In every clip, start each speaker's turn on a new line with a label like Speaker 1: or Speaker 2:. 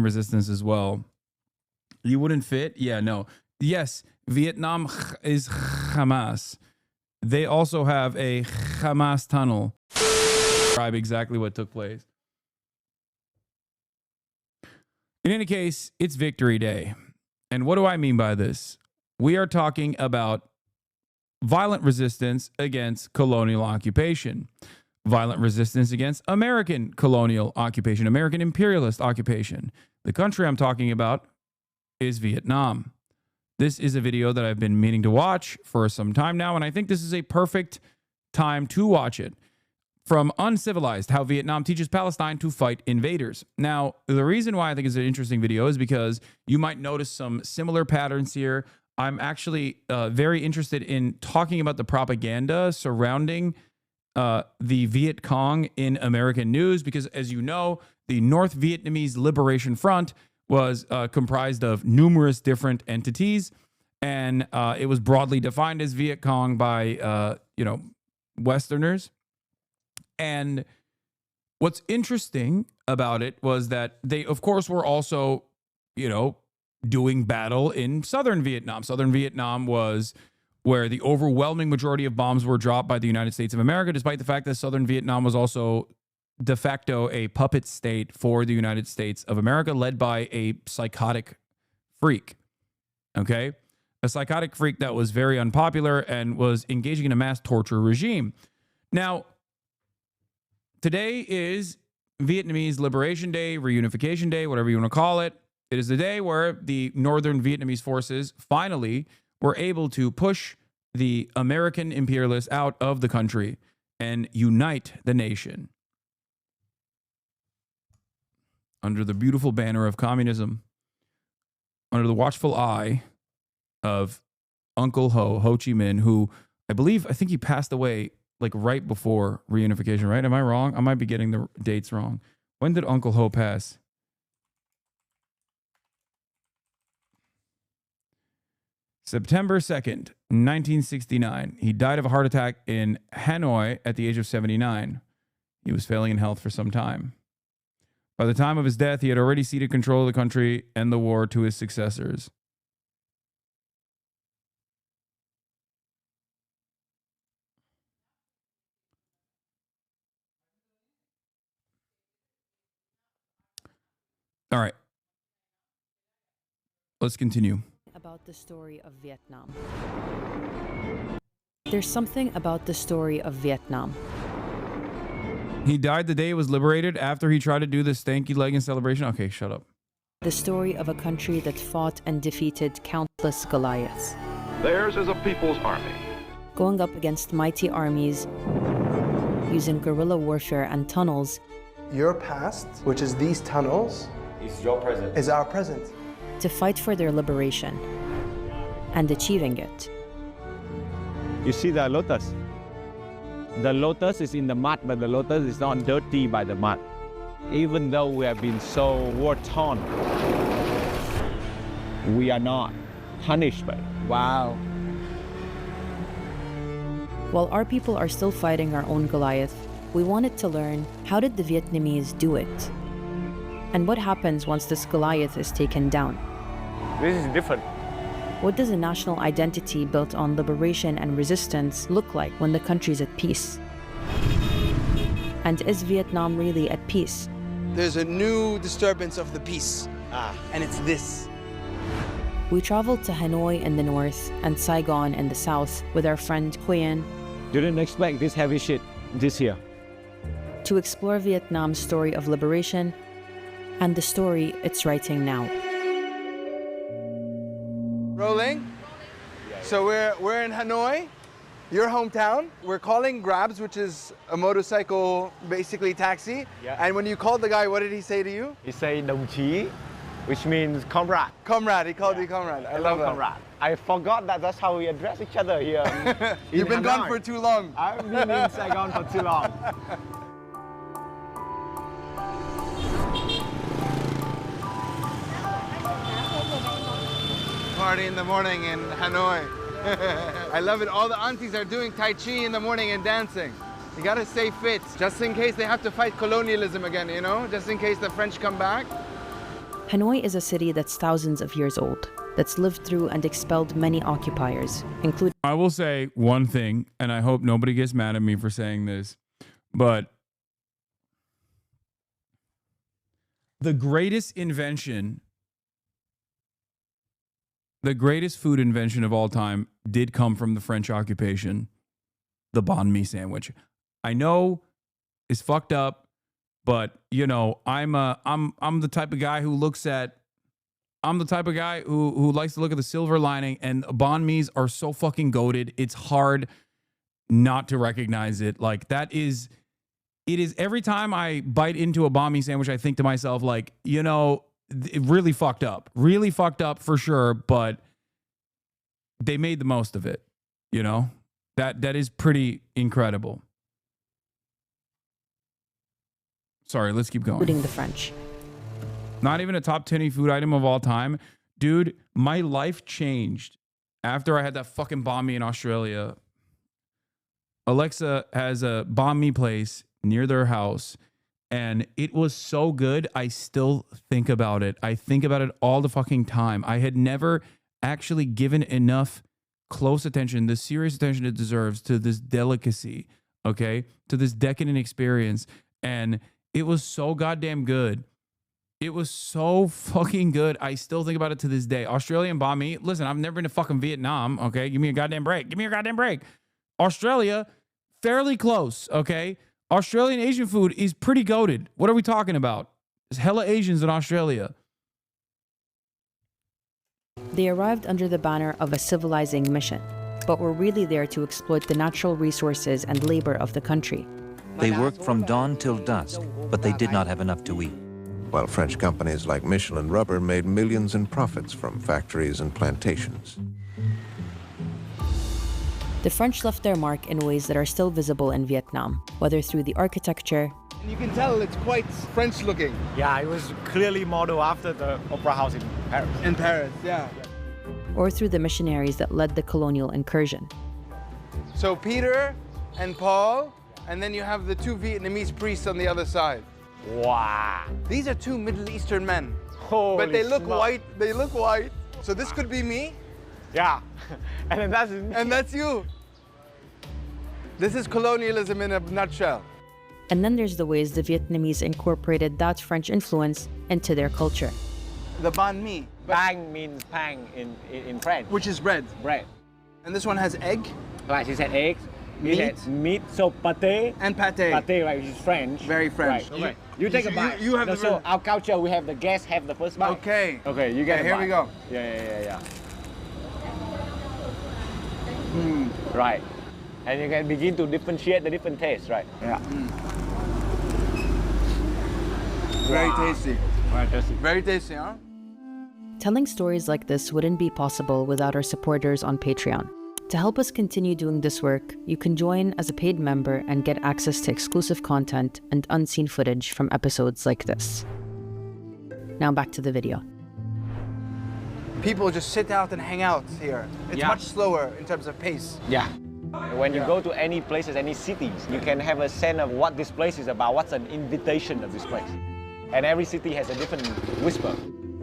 Speaker 1: resistance as well. You wouldn't fit? Yeah, no. Yes, Vietnam is Hamas. They also have a Hamas tunnel. Describe exactly what took place. In any case, it's Victory Day. And what do I mean by this? We are talking about violent resistance against colonial occupation, violent resistance against American colonial occupation, American imperialist occupation. The country I'm talking about is Vietnam. This is a video that I've been meaning to watch for some time now, and I think this is a perfect time to watch it. From Uncivilized, How Vietnam Teaches Palestine to Fight Invaders. Now, the reason why I think it's an interesting video is because you might notice some similar patterns here. I'm actually very interested in talking about the propaganda surrounding the Viet Cong in American news, because as you know, the North Vietnamese Liberation Front was comprised of numerous different entities, and it was broadly defined as Viet Cong by, Westerners. And what's interesting about it was that they, of course, were also, doing battle in southern Vietnam. Southern Vietnam was where the overwhelming majority of bombs were dropped by the United States of America, despite the fact that southern Vietnam was also de facto a puppet state for the United States of America, led by a psychotic freak. Okay? A psychotic freak that was very unpopular and was engaging in a mass torture regime. Now, today is Vietnamese Liberation Day, Reunification Day, whatever you want to call it. It is the day where the northern Vietnamese forces finally were able to push the American imperialists out of the country and unite the nation under the beautiful banner of communism, under the watchful eye of Uncle Ho Chi Minh, who I think he passed away like right before reunification, right? Am I wrong? I might be getting the dates wrong. When did Uncle Ho pass? September 2nd, 1969. He died of a heart attack in Hanoi at the age of 79. He was failing in health for some time. By the time of his death, he had already ceded control of the country and the war to his successors. All right. Let's continue.
Speaker 2: About the story of Vietnam. There's something about the story of Vietnam.
Speaker 1: He died the day it was liberated after he tried to do the stanky leg in celebration. Okay, shut up.
Speaker 2: The story of a country that fought and defeated countless Goliaths.
Speaker 3: Theirs is a people's army.
Speaker 2: Going up against mighty armies, using guerrilla warfare and tunnels.
Speaker 4: Your past, which is these tunnels,
Speaker 5: is your present.
Speaker 4: Is our present.
Speaker 2: To fight for their liberation and achieving it.
Speaker 5: You see the lotus? The lotus is in the mud, but the lotus is not dirty by the mud. Even though we have been so war-torn, we are not punished by it. Wow.
Speaker 2: While our people are still fighting our own Goliath, we wanted to learn, how did the Vietnamese do it? And what happens once this Goliath is taken down?
Speaker 5: This is different.
Speaker 2: What does a national identity built on liberation and resistance look like when the country's at peace? And is Vietnam really at peace?
Speaker 4: There's a new disturbance of the peace. And it's this.
Speaker 2: We traveled to Hanoi in the north and Saigon in the south with our friend Huyen.
Speaker 5: Didn't expect this heavy shit this year.
Speaker 2: To explore Vietnam's story of liberation and the story it's writing now.
Speaker 4: Rolling. So we're in Hanoi, your hometown. We're calling Grabs, which is a motorcycle, basically taxi.
Speaker 5: Yeah.
Speaker 4: And when you called the guy, what did he say to you?
Speaker 5: He said đồng chí, which means comrade.
Speaker 4: Comrade, he called you comrade. I love that.
Speaker 5: Comrade. I forgot that's how we address each other here.
Speaker 4: You've been
Speaker 5: Hanoi.
Speaker 4: gone for too long.
Speaker 5: I've been in Saigon for too long.
Speaker 4: Party in the morning in Hanoi. I love it. All the aunties are doing Tai Chi in the morning and dancing. You gotta stay fit, just in case they have to fight colonialism again, just in case the French come back.
Speaker 2: Hanoi is a city that's thousands of years old, that's lived through and expelled many occupiers, including...
Speaker 1: I will say one thing, and I hope nobody gets mad at me for saying this, but the greatest invention, the greatest food invention of all time did come from the French occupation, the banh mi sandwich. I know it's fucked up, but you know, I'm the type of guy who looks at, I'm the type of guy who likes to look at the silver lining, and banh mi's are so fucking goated. It's hard not to recognize it. Like it is every time I bite into a banh mi sandwich, I think to myself, like, you know, it really fucked up for sure, but they made the most of it. You know, that is pretty incredible. Sorry, let's keep going.
Speaker 2: Including the French.
Speaker 1: Not even a top 10 food item of all time. Dude, my life changed after I had that fucking banh mi in Australia. Alexa has a banh mi place near their house, and it was so good. I still think about it. I think about it all the fucking time. I had never actually given enough close attention, the serious attention it deserves to this delicacy, okay? To this decadent experience. And it was so goddamn good. It was so fucking good. I still think about it to this day. Australian banh mi. Listen, I've never been to fucking Vietnam, okay? Give me a goddamn break. Give me a goddamn break. Australia, fairly close, okay? Australian Asian food is pretty goated. What are we talking about? There's hella Asians in Australia.
Speaker 2: They arrived under the banner of a civilizing mission, but were really there to exploit the natural resources and labor of the country.
Speaker 6: They worked from dawn till dusk, but they did not have enough to eat.
Speaker 7: While French companies like Michelin Rubber made millions in profits from factories and plantations.
Speaker 2: The French left their mark in ways that are still visible in Vietnam, whether through the architecture.
Speaker 4: And you can tell it's quite French looking.
Speaker 5: Yeah, it was clearly modeled after the Opera House in Paris.
Speaker 4: In Paris, yeah.
Speaker 2: Or through the missionaries that led the colonial incursion.
Speaker 4: So Peter and Paul, and then you have the two Vietnamese priests on the other side.
Speaker 5: Wow.
Speaker 4: These are two Middle Eastern men.
Speaker 5: Holy
Speaker 4: but they look
Speaker 5: smokes.
Speaker 4: white. They look white. So this could be me.
Speaker 5: Yeah. And then that's
Speaker 4: And that's you. This is colonialism in a nutshell.
Speaker 2: And then there's the ways the Vietnamese incorporated that French influence into their culture.
Speaker 4: The banh mi.
Speaker 5: Bang means pang in French.
Speaker 4: Which is bread.
Speaker 5: Bread.
Speaker 4: And this one has egg.
Speaker 5: Right, she said eggs.
Speaker 4: Meat.
Speaker 5: Had meat, so pâté.
Speaker 4: And pâté.
Speaker 5: Pâté, right, which is French.
Speaker 4: Very French.
Speaker 5: Right. Okay. You take a bite.
Speaker 4: You have
Speaker 5: no,
Speaker 4: the
Speaker 5: so our culture, we have the guests have the first bite.
Speaker 4: Okay.
Speaker 5: Okay, you get
Speaker 4: Okay,
Speaker 5: a
Speaker 4: here we
Speaker 5: bite.
Speaker 4: go.
Speaker 5: Yeah. Right. And you can begin to differentiate the different tastes, right? Yeah.
Speaker 4: Very tasty.
Speaker 5: Very tasty.
Speaker 4: Very tasty, huh?
Speaker 2: Telling stories like this wouldn't be possible without our supporters on Patreon. To help us continue doing this work, you can join as a paid member and get access to exclusive content and unseen footage from episodes like this. Now back to the video.
Speaker 4: People just sit out and hang out here. It's
Speaker 5: Yeah.
Speaker 4: much slower in terms of pace.
Speaker 5: Yeah. When you go to any places, any cities, you can have a sense of what this place is about, what's an invitation of this place. And every city has a different whisper.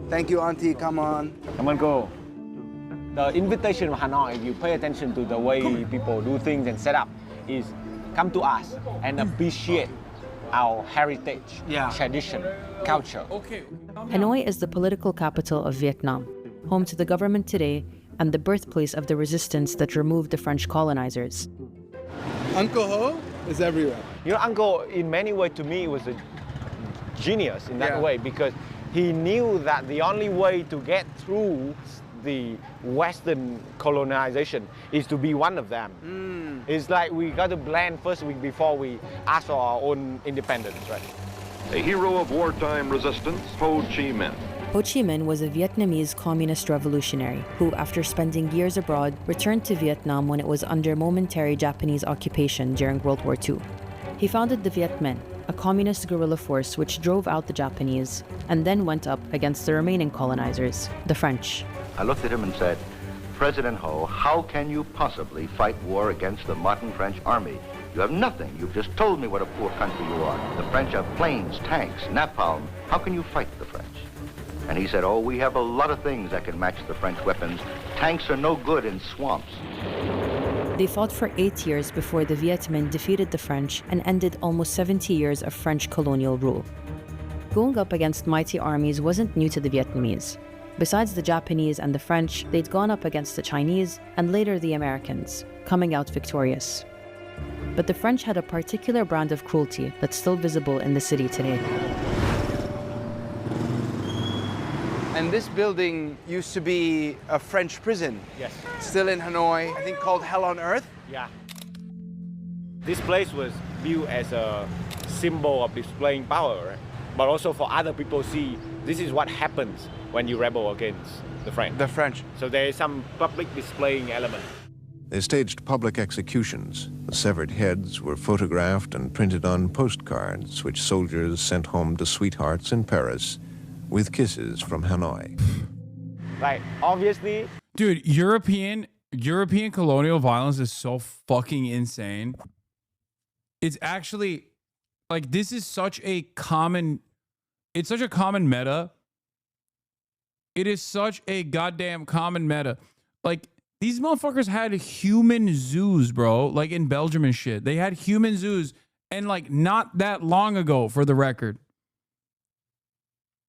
Speaker 4: Thank you, Auntie. Come on.
Speaker 5: Come on, go. The invitation of Hanoi, if you pay attention to the way people do things and set up, is come to us and appreciate our heritage, tradition, culture.
Speaker 2: Hanoi is the political capital of Vietnam, home to the government today and the birthplace of the resistance that removed the French colonizers.
Speaker 4: Uncle Ho is everywhere.
Speaker 5: You know, Uncle, in many ways, to me, was a genius in that way, because he knew that the only way to get through the Western colonization is to be one of them. It's like we got to blend first before we ask for our own independence, right?
Speaker 3: A hero of wartime resistance, Ho Chi Minh.
Speaker 2: Ho Chi Minh was a Vietnamese communist revolutionary who, after spending years abroad, returned to Vietnam when it was under momentary Japanese occupation during World War II. He founded the Viet Minh, a communist guerrilla force which drove out the Japanese and then went up against the remaining colonizers, the French.
Speaker 8: I looked at him and said, President Ho, how can you possibly fight war against the modern French army? You have nothing. You've just told me what a poor country you are. The French have planes, tanks, napalm. How can you fight the French? And he said, oh, we have a lot of things that can match the French weapons. Tanks are no good in swamps.
Speaker 2: They fought for 8 years before the Viet Minh defeated the French and ended almost 70 years of French colonial rule. Going up against mighty armies wasn't new to the Vietnamese. Besides the Japanese and the French, they'd gone up against the Chinese and later the Americans, coming out victorious. But the French had a particular brand of cruelty that's still visible in the city today.
Speaker 4: And this building used to be a French prison.
Speaker 5: Yes.
Speaker 4: Still in Hanoi, I think called Hell on Earth.
Speaker 5: Yeah. This place was built as a symbol of displaying power, right? But also for other people to see this is what happens when you rebel against the French.
Speaker 4: The French.
Speaker 5: So there is some public displaying element.
Speaker 7: They staged public executions. The severed heads were photographed and printed on postcards, which soldiers sent home to sweethearts in Paris with kisses from Hanoi.
Speaker 5: Like, obviously...
Speaker 1: Dude, European colonial violence is so fucking insane. It's actually, like, this is such a common... It's such a common meta. It is such a goddamn common meta. Like, these motherfuckers had human zoos, bro. Like, in Belgium and shit. They had human zoos. And, like, not that long ago, for the record.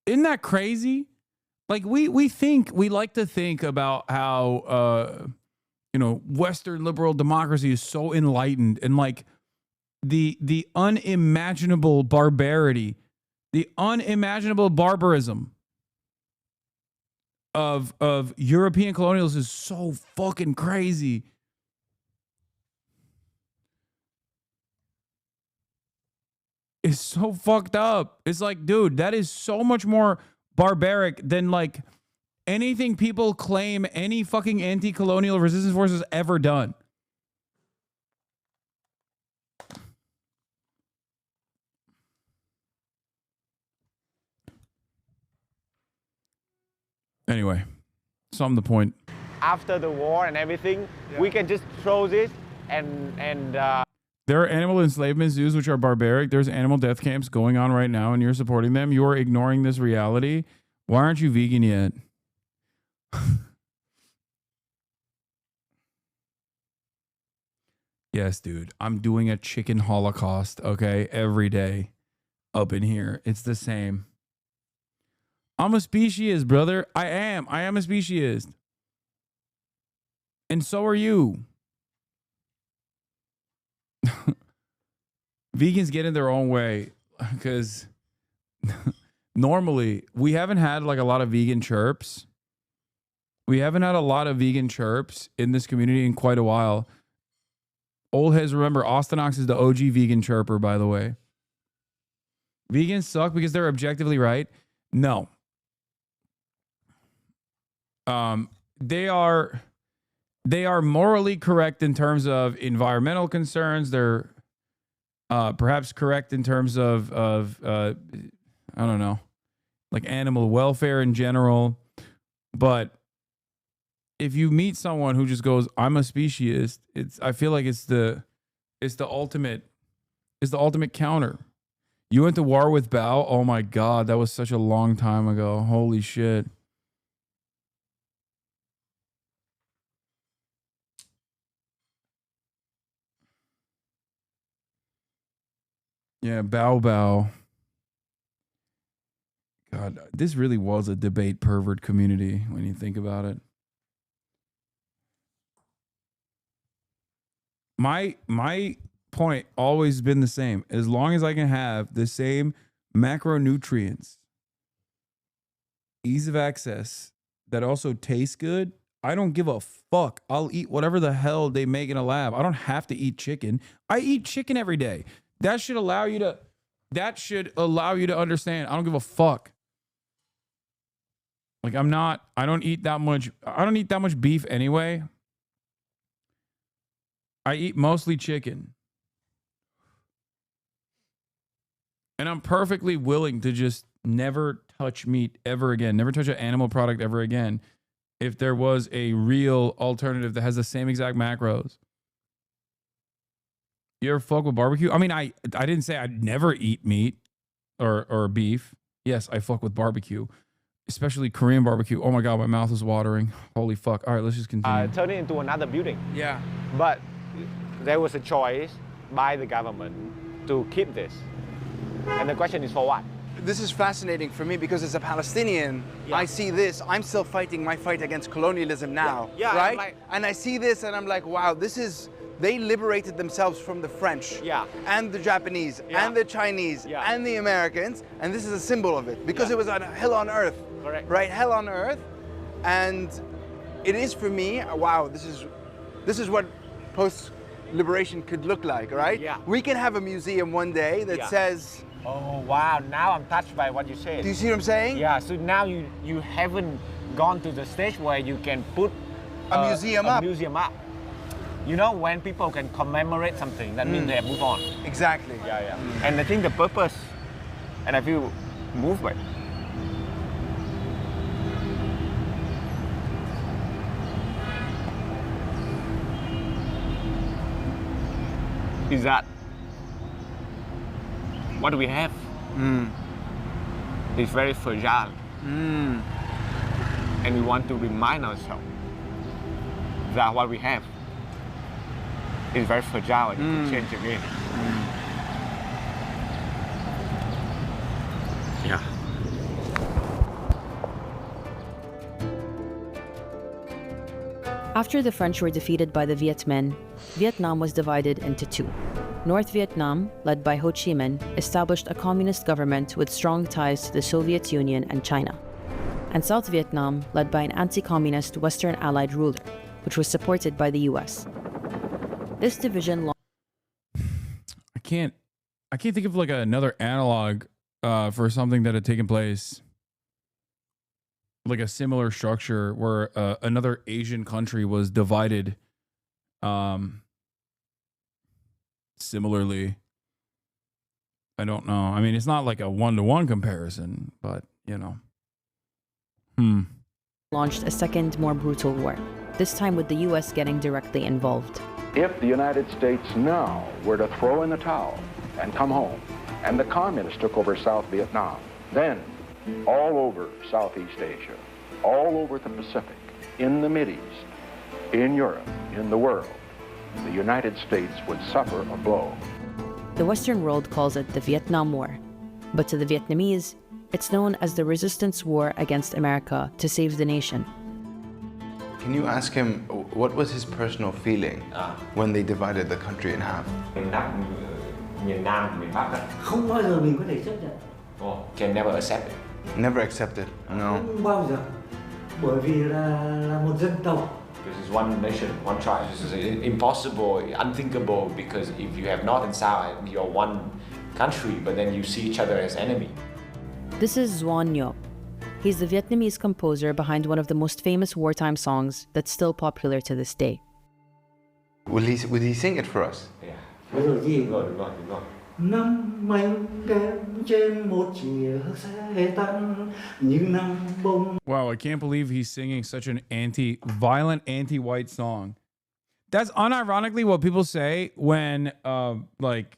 Speaker 1: Isn't that crazy? Like, we like to think about how, Western liberal democracy is so enlightened. And, like, the unimaginable barbarity, the unimaginable barbarism of European colonialism is so fucking crazy. It's so fucked up. It's like, dude, that is so much more barbaric than like anything people claim any fucking anti-colonial resistance force has ever done. Anyway, sum the point.
Speaker 5: After the war and everything, we can just throw this and
Speaker 1: there are animal enslavement zoos which are barbaric. There's animal death camps going on right now and you're supporting them. You are ignoring this reality. Why aren't you vegan yet? Yes, dude. I'm doing a chicken holocaust, okay? Every day up in here. It's the same. I'm a speciesist, brother. I am a speciesist. And so are you. Vegans get in their own way because normally we haven't had like a lot of vegan chirps. We haven't had a lot of vegan chirps in this community in quite a while. Old heads remember Austinox is the OG vegan chirper, by the way. Vegans suck because they're objectively right. No. They are morally correct in terms of environmental concerns. They're perhaps correct in terms of I don't know, like animal welfare in general. But if you meet someone who just goes, "I'm a speciesist," I feel like it's the ultimate counter. You went to war with Bao? Oh my God, that was such a long time ago. Holy shit. Yeah, Bao Bao. God, this really was a debate pervert community when you think about it. My point always been the same. As long as I can have the same macronutrients, ease of access, that also tastes good, I don't give a fuck. I'll eat whatever the hell they make in a lab. I don't have to eat chicken. I eat chicken every day. That should allow you to understand. I don't give a fuck. Like I don't eat that much beef anyway. I eat mostly chicken. And I'm perfectly willing to just never touch meat ever again. Never touch an animal product ever again. If there was a real alternative that has the same exact macros. You ever fuck with barbecue? I mean, I didn't say I'd never eat meat or beef. Yes, I fuck with barbecue. especially Korean barbecue. Oh my God, my mouth is watering. Holy fuck. All right, let's just continue.
Speaker 5: Turn it into another building.
Speaker 4: Yeah.
Speaker 5: But there was a choice by the government to keep this. And the question is for what?
Speaker 4: This is fascinating for me because as a Palestinian,
Speaker 5: Yeah.
Speaker 4: I see this. I'm still fighting my fight against colonialism now,
Speaker 5: Yeah,
Speaker 4: right?
Speaker 5: like-
Speaker 4: and I see this and I'm like, wow, this is, they liberated themselves from the French
Speaker 5: Yeah.
Speaker 4: and the Japanese
Speaker 5: Yeah.
Speaker 4: and the Chinese
Speaker 5: Yeah.
Speaker 4: and the Americans. And this is a symbol of it because
Speaker 5: Yeah.
Speaker 4: it was on hell on earth,
Speaker 5: Correct.
Speaker 4: right? Hell on earth. And it is for me, wow, this is what post-liberation could look like, right?
Speaker 5: Yeah.
Speaker 4: We can have a museum one day that
Speaker 5: Yeah.
Speaker 4: says,
Speaker 5: Oh, wow. Now I'm touched by what you said.
Speaker 4: do you see what I'm saying?
Speaker 5: Yeah, so now you haven't gone to the stage where you can put
Speaker 4: A museum up.
Speaker 5: museum up. You know, when people can commemorate something, that means they have moved on.
Speaker 4: Exactly.
Speaker 5: Yeah. And I think the purpose, and I feel moved by it. Is that what we have is very fragile. And we want to remind ourselves that what we have is very fragile and it can change again. Yeah.
Speaker 2: After the French were defeated by the Viet Minh, Vietnam was divided into two. North Vietnam, led by Ho Chi Minh, established a communist government with strong ties to the Soviet Union and China. And South Vietnam, led by an anti-communist Western Allied ruler, which was supported by the US. This division
Speaker 1: I can't think of like another analog for something that had taken place, like a similar structure where another Asian country was divided similarly. I don't know. I mean, it's not like a one-to-one comparison, but you know.
Speaker 2: launched a second, more brutal war, this time with the US getting directly involved.
Speaker 9: If the United States now were to throw in the towel and come home, and the communists took over South Vietnam, then all over Southeast Asia, all over the Pacific, in the Mideast, in Europe, in the world, the United States would suffer a blow.
Speaker 2: The Western world calls it the Vietnam War, but to the Vietnamese, it's known as the Resistance War against America to save the nation.
Speaker 4: Can you ask him what was his personal feeling when they divided the country in half?
Speaker 5: Miền Nam, miền Bắc
Speaker 10: Không bao giờ mình có thể chấp nhận.
Speaker 5: can never accept it.
Speaker 4: Never accepted. No.
Speaker 10: Không bao giờ. Bởi vì là một dân tộc.
Speaker 5: This is one nation, one tribe. This is impossible, unthinkable, because if you have North and South, you're one country, but then you see each other as enemy.
Speaker 2: This is Doan Ngoc. He's the Vietnamese composer behind one of the most famous wartime songs that's still popular to this day.
Speaker 4: Would he sing it for us?
Speaker 5: Yeah.
Speaker 10: Rồi gì?
Speaker 5: Đúng rồi.
Speaker 10: Năm mây đen trên một chiếc xe tăng, những năm bông.
Speaker 1: Wow, I can't believe he's singing such an violent, anti-white song. That's unironically what people say when, like,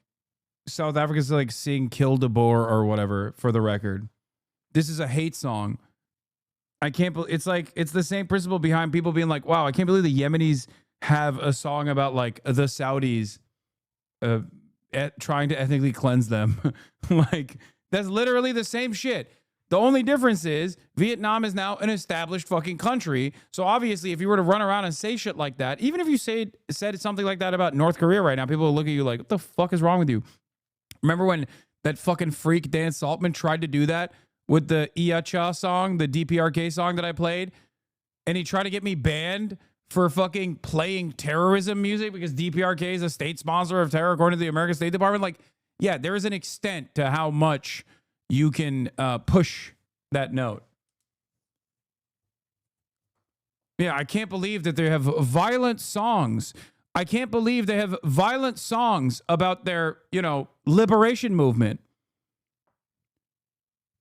Speaker 1: South Africa's like sing "Kill de Boer" or whatever. For the record, this is a hate song. I can't believe it's the same principle behind people being like, "Wow, I can't believe the Yemenis have a song about like the Saudis." Trying to ethnically cleanse them. Like, that's literally the same shit. The only difference is Vietnam is now an established fucking country. So obviously, if you were to run around and say shit like that, even if you said something like that about North Korea right now, people will look at you like, what the fuck is wrong with you? Remember when that fucking freak Dan Saltman tried to do that with the Ia Cha song, the DPRK song that I played? And he tried to get me banned for fucking playing terrorism music because DPRK is a state sponsor of terror according to the American State Department. Like, yeah, there is an extent to how much you can push that note. Yeah, I can't believe that they have violent songs. I can't believe they have violent songs about their, liberation movement.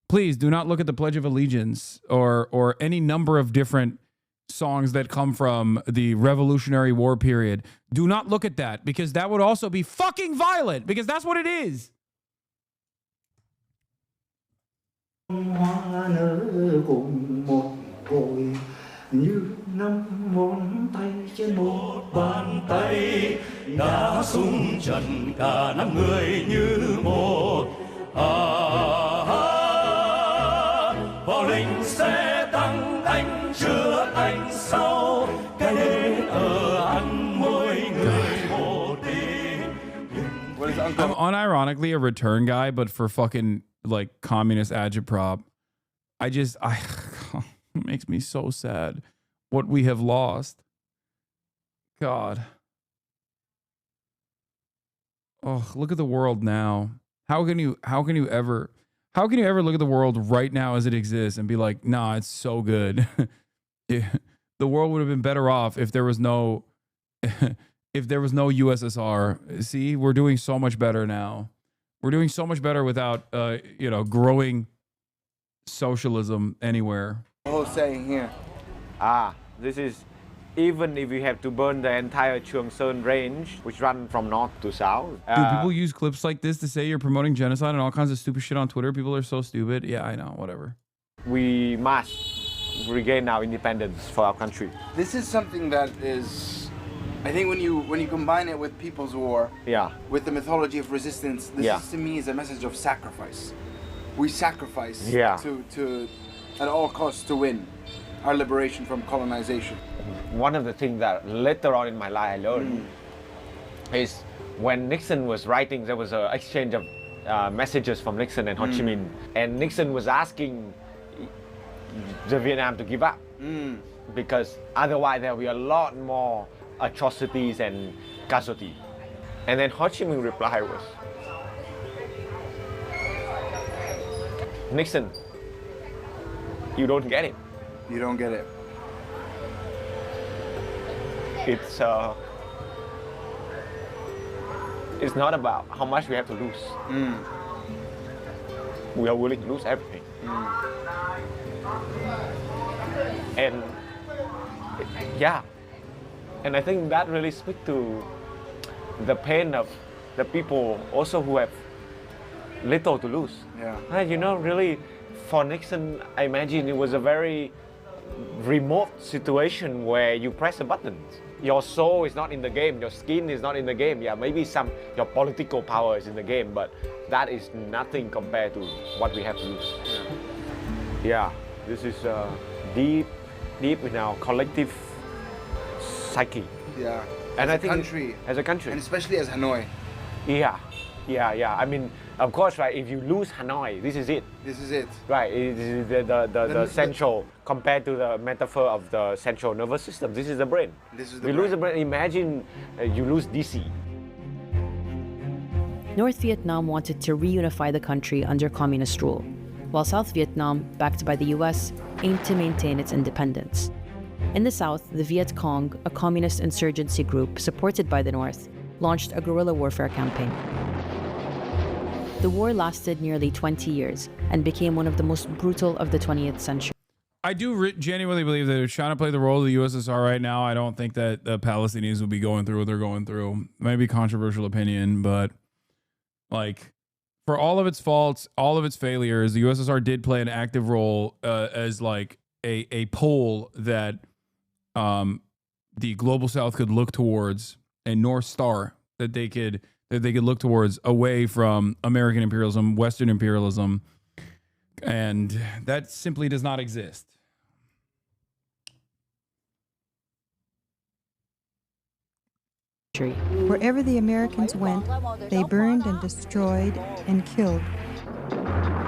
Speaker 1: Please do not look at the Pledge of Allegiance or any number of different songs that come from the Revolutionary War period. Do not look at that, because that would also be fucking violent, because that's what it is.
Speaker 10: Hoa nở cùng một cội như năm ngón tay trên một bàn tay đã sung trận cả năm người như một. Vào linh sẽ tăng anh trước anh sau cái đến ở ăn mỗi người một đi.
Speaker 1: I'm unironically a return guy, but for fucking like communist agitprop, it makes me so sad what we have lost. God. Oh, look at the world now. How can you ever look at the world right now as it exists and be like, nah, it's so good. The world would have been better off if there was no USSR. See, we're doing so much better now. We're doing so much better without growing socialism anywhere.
Speaker 4: The whole saying here.
Speaker 5: This is even if we have to burn the entire Cheongshan range, which run from north to south.
Speaker 1: Dude, people use clips like this to say you're promoting genocide and all kinds of stupid shit on Twitter. People are so stupid. Yeah, I know, whatever.
Speaker 5: We must regain our independence for our country.
Speaker 4: This is something that is, I think when you combine it with People's War, with the mythology of resistance, this is, to me, is a message of sacrifice. We sacrifice to at all costs to win our liberation from colonization.
Speaker 5: One of the things that later on in my life I learned is when Nixon was writing, there was an exchange of messages from Nixon and Ho Chi Minh, and Nixon was asking the Vietnam to give up because otherwise there will be a lot more atrocities and casualties. And then Ho Chi Minh reply was, Nixon, you don't get it.
Speaker 4: You don't get it.
Speaker 5: It's not about how much we have to lose. We are willing to lose everything. And and I think that really speaks to the pain of the people also who have little to lose. Really, for Nixon, I imagine it was a very remote situation where you press a button. Your soul is not in the game, your skin is not in the game. Yeah, maybe your political power is in the game, but that is nothing compared to what we have to lose. Yeah, this is deep in our collective psyche.
Speaker 4: Yeah,
Speaker 5: and
Speaker 4: as a country, and especially as Hanoi.
Speaker 5: Yeah. I mean, of course, right, if you lose Hanoi, this is it.
Speaker 4: This is it.
Speaker 5: Right, it is the central, compared to the metaphor of the central nervous system, this is the brain. You lose the brain, imagine you lose DC.
Speaker 2: North Vietnam wanted to reunify the country under communist rule, while South Vietnam, backed by the US, aimed to maintain its independence. In the South, the Viet Cong, a communist insurgency group supported by the North, launched a guerrilla warfare campaign. The war lasted nearly 20 years and became one of the most brutal of the 20th century.
Speaker 1: I do genuinely believe that if China played the role of the USSR right now, I don't think that the Palestinians would be going through what they're going through. It might be a controversial opinion, but like for all of its faults, all of its failures, the USSR did play an active role as like a pole that the global South could look towards, a North Star that they could look towards away from American imperialism, Western imperialism, and that simply does not exist.
Speaker 11: Wherever the Americans went, they burned and destroyed and killed.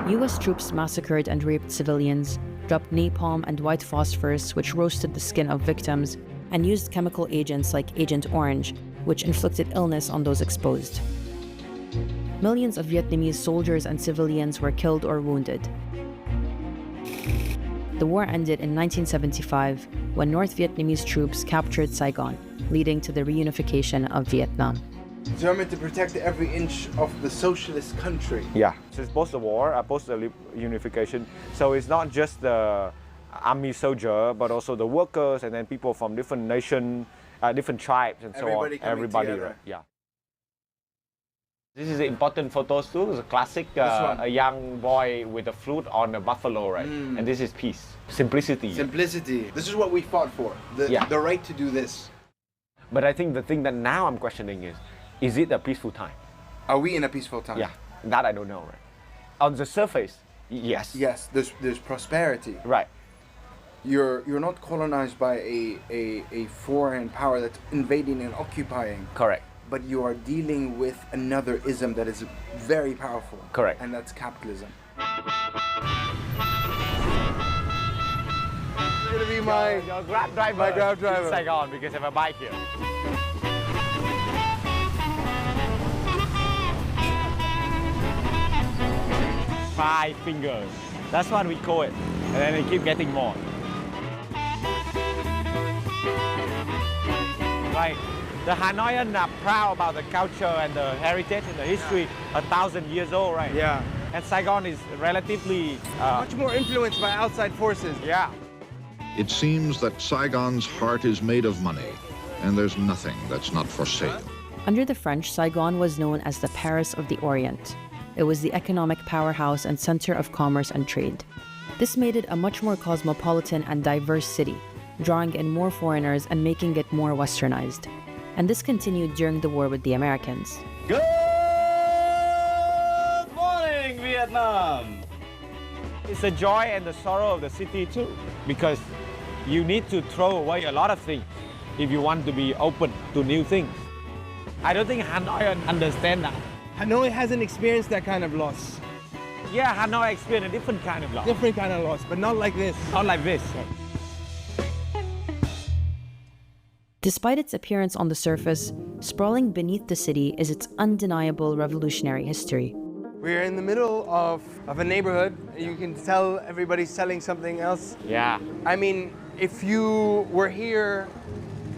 Speaker 2: US troops massacred and raped civilians, dropped napalm and white phosphorus, which roasted the skin of victims, and used chemical agents like Agent Orange, which inflicted illness on those exposed. Millions of Vietnamese soldiers and civilians were killed or wounded. The war ended in 1975 when North Vietnamese troops captured Saigon, leading to the reunification of Vietnam.
Speaker 4: Determined to protect every inch of the socialist country.
Speaker 5: Yeah, since post the war, post the unification, so it's not just the army soldier, but also the workers and then people from different nations, different tribes and so on.
Speaker 4: Everybody,
Speaker 5: right? Yeah. This is important photos too. It's a classic, a young boy with a flute on a buffalo, right? And this is peace, simplicity.
Speaker 4: Simplicity. This is what we fought for, the right to do this.
Speaker 5: But I think the thing that now I'm questioning is it a peaceful time?
Speaker 4: Are we in a peaceful time?
Speaker 5: Yeah, that I don't know, right? On the surface, yes.
Speaker 4: Yes, there's prosperity.
Speaker 5: Right.
Speaker 4: You're not colonized by a foreign power that's invading and occupying.
Speaker 5: Correct.
Speaker 4: But you are dealing with another ism that is very powerful.
Speaker 5: Correct.
Speaker 4: And that's capitalism. It's gonna be my
Speaker 5: Grab driver.
Speaker 4: My Grab driver.
Speaker 5: In Saigon because I have a bike here. Five fingers. That's what we call it. And then they keep getting more. Right. The Hanoian are proud about the culture and the heritage and the history, 1,000 years old, right?
Speaker 4: Yeah.
Speaker 5: And Saigon is relatively...
Speaker 4: much more influenced by outside forces.
Speaker 5: Yeah.
Speaker 12: It seems that Saigon's heart is made of money, and there's nothing that's not for sale.
Speaker 2: Under the French, Saigon was known as the Paris of the Orient. It was the economic powerhouse and center of commerce and trade. This made it a much more cosmopolitan and diverse city, drawing in more foreigners and making it more westernized. And this continued during the war with the Americans.
Speaker 13: Good morning, Vietnam!
Speaker 5: It's the joy and the sorrow of the city too, because you need to throw away a lot of things if you want to be open to new things. I don't think Hanoi understand that.
Speaker 4: Hanoi hasn't experienced that kind of loss.
Speaker 5: Yeah, Hanoi experienced a different kind of loss.
Speaker 4: Different kind of loss, but not like this.
Speaker 5: Not like this.
Speaker 2: Despite its appearance on the surface, sprawling beneath the city is its undeniable revolutionary history.
Speaker 4: We're in the middle of a neighborhood. You can tell everybody's selling something else.
Speaker 5: Yeah.
Speaker 4: I mean, if you were here,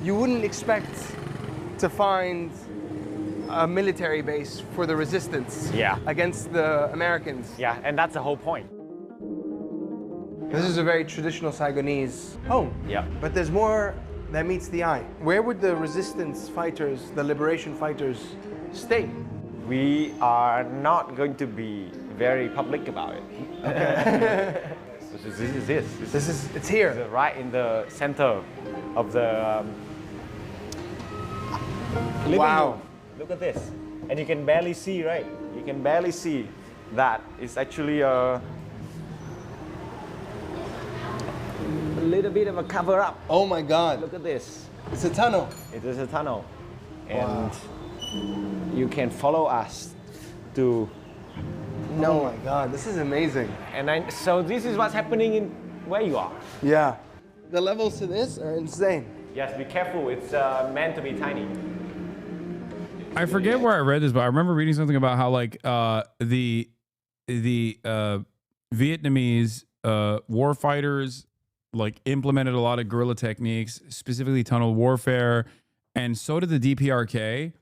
Speaker 4: you wouldn't expect to find a military base for the resistance against the Americans.
Speaker 5: Yeah, and that's the whole point.
Speaker 4: This is a very traditional Saigonese home.
Speaker 5: Yeah.
Speaker 4: But there's more that meets the eye. Where would the resistance fighters, the liberation fighters, stay?
Speaker 5: We are not going to be very public about it. Okay. It's here. It's right in the center of the living room. Look at this. And you can barely see, right? You can barely see that it's actually a little bit of a cover up.
Speaker 4: Oh my God.
Speaker 5: Look at this.
Speaker 4: It's a tunnel.
Speaker 5: It is a tunnel. And you can follow us to...
Speaker 4: Oh my God, this is amazing.
Speaker 5: And so this is what's happening in where you are.
Speaker 4: Yeah. The levels to this are insane.
Speaker 5: Yes, be careful. It's meant to be tiny.
Speaker 1: I forget where I read this, but I remember reading something about how like the Vietnamese war fighters like implemented a lot of guerrilla techniques, specifically tunnel warfare, and so did the DPRK.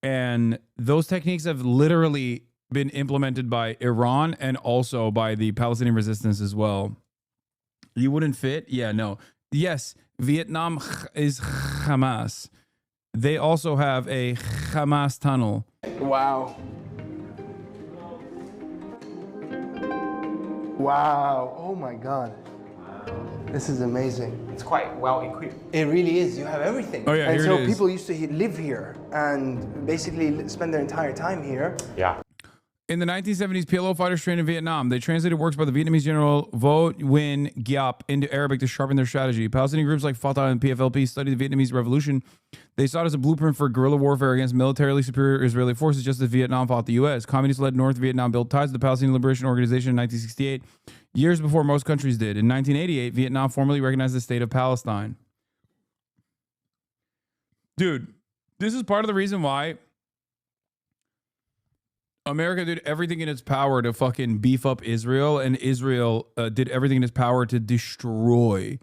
Speaker 1: And those techniques have literally been implemented by Iran and also by the Palestinian resistance as well. You wouldn't fit? Yeah, no. Yes, Vietnam is Hamas. They also have a Hamas tunnel.
Speaker 4: Wow. Wow. Oh my God. This is amazing.
Speaker 5: It's quite well equipped.
Speaker 4: It really is. You have everything.
Speaker 1: Oh yeah,
Speaker 4: and
Speaker 1: here
Speaker 4: so
Speaker 1: it is.
Speaker 4: people used to live here and basically spend their entire time here.
Speaker 5: Yeah.
Speaker 1: In the 1970s, PLO fighters trained in Vietnam. They translated works by the Vietnamese general Vo Nguyen Giap into Arabic to sharpen their strategy. Palestinian groups like Fatah and PFLP studied the Vietnamese revolution. They saw it as a blueprint for guerrilla warfare against militarily superior Israeli forces, just as Vietnam fought the U.S. Communist-led North Vietnam built ties to the Palestinian Liberation Organization in 1968, years before most countries did. In 1988, Vietnam formally recognized the state of Palestine. Dude, this is part of the reason why America did everything in its power to fucking beef up Israel, and Israel did everything in its power to destroy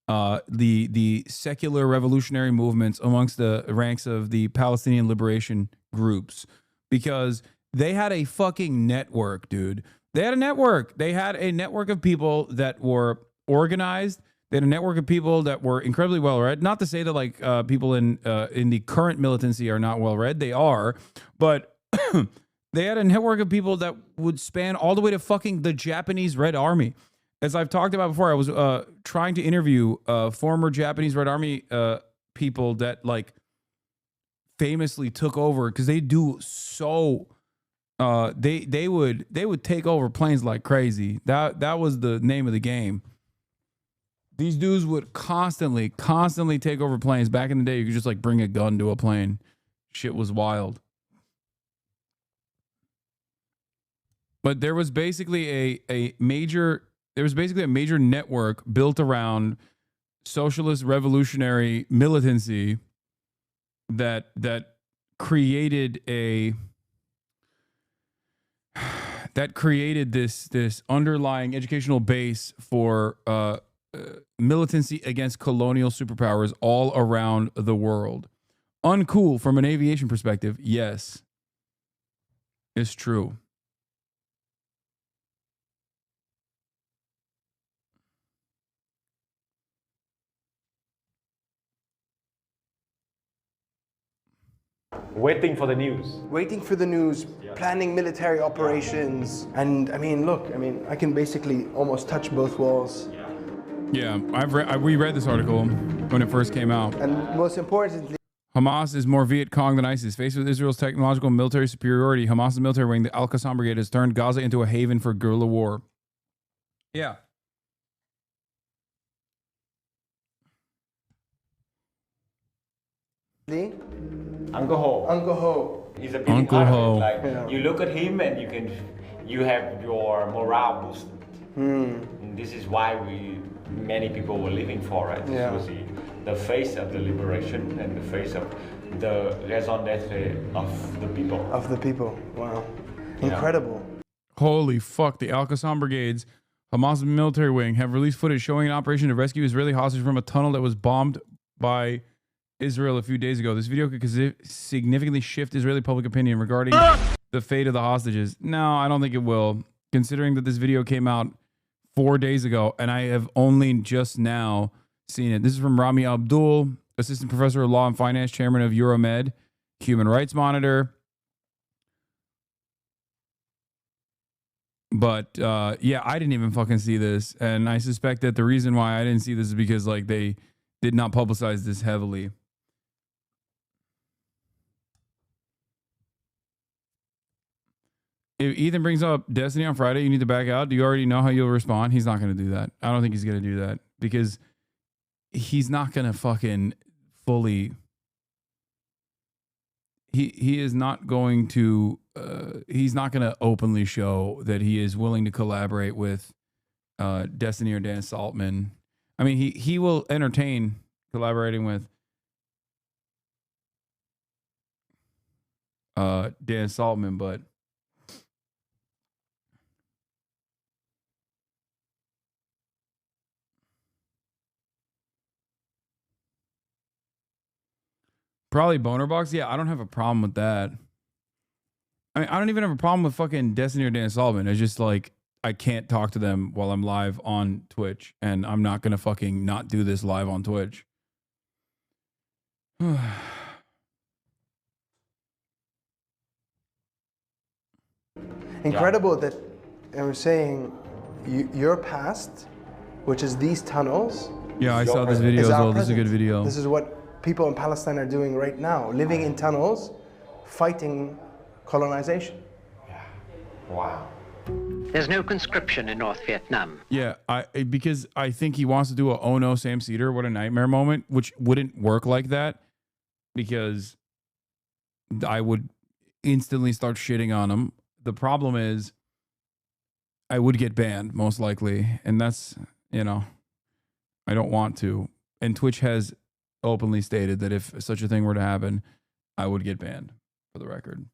Speaker 1: the secular revolutionary movements amongst the ranks of the Palestinian liberation groups, because they had a fucking network, dude. They had a network. They had a network of people that were organized. They had a network of people that were incredibly well read. Not to say that like people in the current militancy are not well read. They are, but They had a network of people that would span all the way to fucking the Japanese Red Army. As I've talked about before, I was trying to interview former Japanese Red Army people that like famously took over because they do so. They would take over planes like crazy. That was the name of the game. These dudes would constantly take over planes. Back in the day, you could just like bring a gun to a plane. Shit was wild. But there was basically a major network built around socialist revolutionary militancy that created this underlying educational base for militancy against colonial superpowers all around the world. Uncool from an aviation perspective, yes. It's true.
Speaker 5: Waiting for the news.
Speaker 4: Waiting for the news, planning military operations. And I mean, look, I can basically almost touch both walls.
Speaker 1: Yeah, we read this article when it first came out.
Speaker 4: And most importantly,
Speaker 1: Hamas is more Viet Cong than ISIS. Faced with Israel's technological and military superiority, Hamas's military wing, the Al-Qassam Brigade, has turned Gaza into a haven for guerrilla war. Yeah.
Speaker 5: Uncle Ho.
Speaker 4: Uncle Ho.
Speaker 5: He's a beating
Speaker 1: Uncle
Speaker 5: heart.
Speaker 1: Ho.
Speaker 5: Like you look at him and you have your morale boosted. And this is why many people were living for it.
Speaker 4: Yeah.
Speaker 5: This was the face of the liberation and the face of the raison d'être of the people.
Speaker 4: Of the people. Wow. Incredible.
Speaker 1: Holy fuck. The Al-Qassam Brigades, Hamas military wing, have released footage showing an operation to rescue Israeli hostages from a tunnel that was bombed by Israel a few days ago. This video could significantly shift Israeli public opinion regarding the fate of the hostages. No, I don't think it will, considering that this video came out 4 days ago and I have only just now seen it. This is from Rami Abdul, assistant professor of law and finance, chairman of Euromed, Human Rights Monitor. But yeah, I didn't even fucking see this, and I suspect that the reason why I didn't see this is because like they did not publicize this heavily. If Ethan brings up Destiny on Friday, you need to back out. Do you already know how you'll respond? He's not going to do that. I don't think he's going to do that because he's not going to fucking fully. He is not going to. He's not going to openly show that he is willing to collaborate with Destiny or Dan Saltman. I mean, he will entertain collaborating with Dan Saltman, but. Probably Boner Box. Yeah, I don't have a problem with that. I mean, I don't even have a problem with fucking Destiny or Dan Sullivan. It's just like I can't talk to them while I'm live on Twitch, and I'm not gonna fucking not do this live on Twitch.
Speaker 4: Incredible that I'm saying your past, which is these tunnels.
Speaker 1: Yeah, I saw this video as well. This is a good video.
Speaker 4: This is what people in Palestine are doing right now, living in tunnels, fighting colonization.
Speaker 5: Yeah. Wow.
Speaker 14: There's no conscription in North Vietnam.
Speaker 1: Yeah, because I think he wants to do a oh no Sam Cedar, what a nightmare moment, which wouldn't work like that because I would instantly start shitting on him. The problem is I would get banned most likely, and that's, I don't want to. And Twitch has openly stated that if such a thing were to happen, I would get banned, for the record.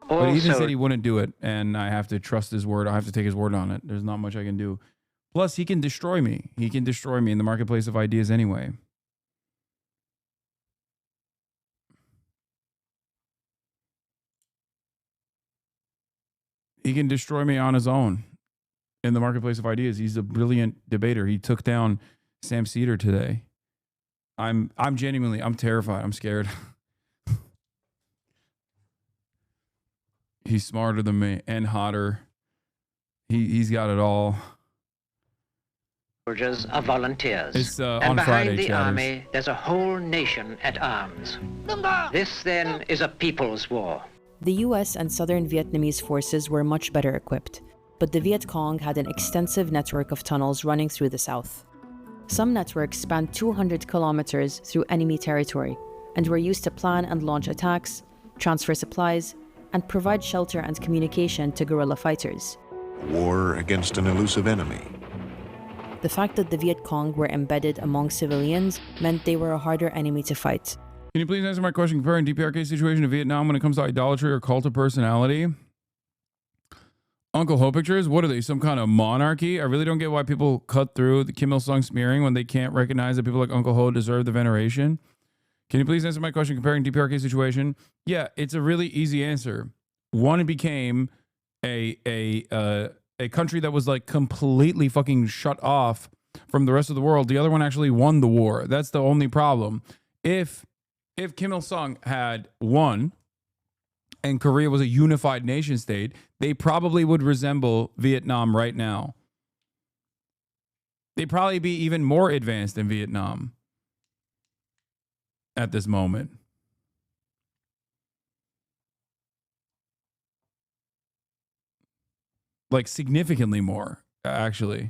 Speaker 1: But he even said he wouldn't do it, and I have to trust his word. I have to take his word on it. There's not much I can do. Plus, he can destroy me. He can destroy me in the marketplace of ideas anyway. He can destroy me on his own in the marketplace of ideas. He's a brilliant debater. He took down Sam Cedar today. I'm genuinely, I'm terrified. I'm scared. He's smarter than me and hotter. He's got it all.
Speaker 14: Soldiers are volunteers.
Speaker 1: It's
Speaker 14: and
Speaker 1: on
Speaker 14: behind
Speaker 1: Friday,
Speaker 14: the
Speaker 1: chatters.
Speaker 14: army, there's a whole nation at arms. This, then, is a people's war.
Speaker 2: The US and southern Vietnamese forces were much better equipped, but the Viet Cong had an extensive network of tunnels running through the south. Some networks spanned 200 kilometers through enemy territory and were used to plan and launch attacks, transfer supplies, and provide shelter and communication to guerrilla fighters.
Speaker 7: War against an elusive enemy.
Speaker 2: The fact that the Viet Cong were embedded among civilians meant they were a harder enemy to fight.
Speaker 1: Can you please answer my question comparing DPRK situation to Vietnam when it comes to idolatry or cult of personality? Uncle Ho pictures? What are they, some kind of monarchy? I really don't get why people cut through the Kim Il-sung smearing when they can't recognize that people like Uncle Ho deserve the veneration. Can you please answer my question comparing DPRK situation? Yeah, it's a really easy answer. One became a country that was like completely fucking shut off from the rest of the world. The other one actually won the war. That's the only problem. If Kim Il-sung had won and Korea was a unified nation state, they probably would resemble Vietnam right now. They'd probably be even more advanced than Vietnam at this moment. Like significantly more, actually.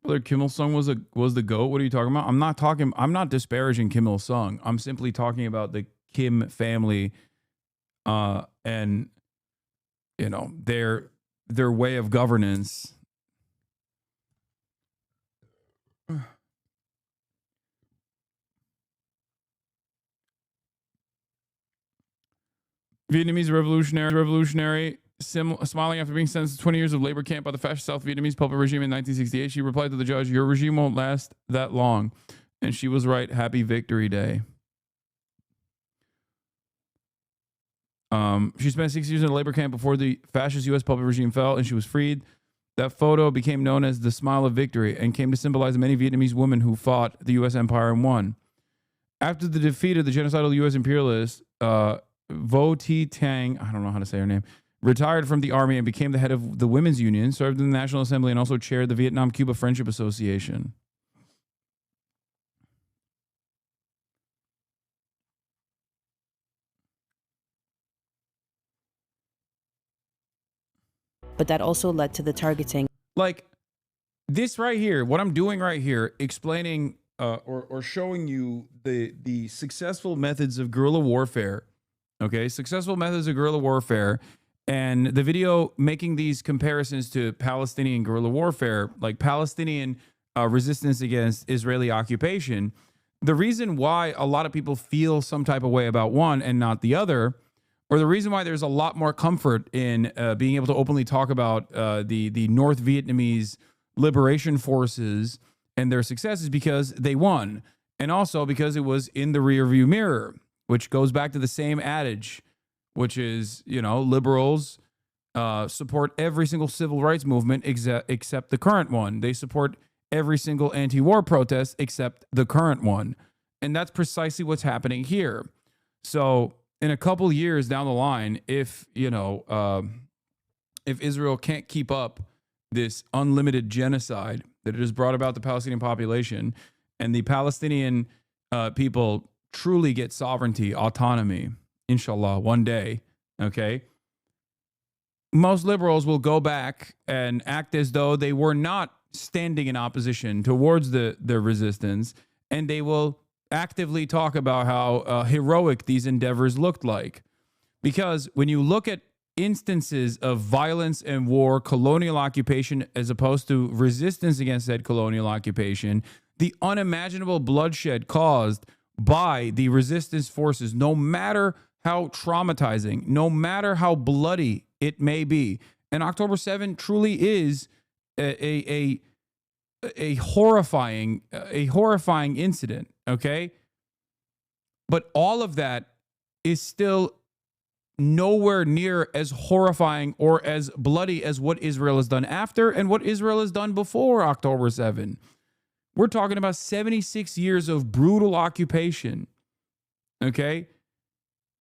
Speaker 1: Whether Kim Il-sung was the GOAT, what are you talking about? I'm not disparaging Kim Il-sung. I'm simply talking about the Kim family and you know their way of governance. Vietnamese revolutionary smiling after being sentenced to 20 years of labor camp by the fascist South Vietnamese puppet regime in 1968. She replied to the judge, "Your regime won't last that long." And she was right. Happy Victory Day. She spent 6 years in a labor camp before the fascist U.S. puppet regime fell, and she was freed. That photo became known as the Smile of Victory and came to symbolize many Vietnamese women who fought the U.S. empire and won. After the defeat of the genocidal U.S. imperialists, Vo Thi Tang, I don't know how to say her name, retired from the army and became the head of the Women's Union, served in the National Assembly, and also chaired the Vietnam-Cuba Friendship Association.
Speaker 2: But that also led to the targeting.
Speaker 1: Like this right here, what I'm doing right here, explaining or showing you the successful methods of guerrilla warfare. Okay, successful methods of guerrilla warfare. And the video making these comparisons to Palestinian guerrilla warfare, like Palestinian resistance against Israeli occupation. The reason why a lot of people feel some type of way about one and not the other, or the reason why there's a lot more comfort in being able to openly talk about the North Vietnamese liberation forces and their success is because they won. And also because it was in the rearview mirror, which goes back to the same adage, which is, you know, liberals support every single civil rights movement except the current one. They support every single anti-war protest except the current one. And that's precisely what's happening here. So in a couple years down the line, if, you know, if Israel can't keep up this unlimited genocide that it has brought about the Palestinian population, and the Palestinian people truly get sovereignty, autonomy, inshallah, one day, okay, most liberals will go back and act as though they were not standing in opposition towards the resistance, and they will actively talk about how heroic these endeavors looked like. Because when you look at instances of violence and war, colonial occupation, as opposed to resistance against said colonial occupation, the unimaginable bloodshed caused by the resistance forces, no matter how traumatizing, no matter how bloody it may be. And October 7 truly is a horrifying incident, okay? But all of that is still nowhere near as horrifying or as bloody as what Israel has done after and what Israel has done before October 7. We're talking about 76 years of brutal occupation. Okay?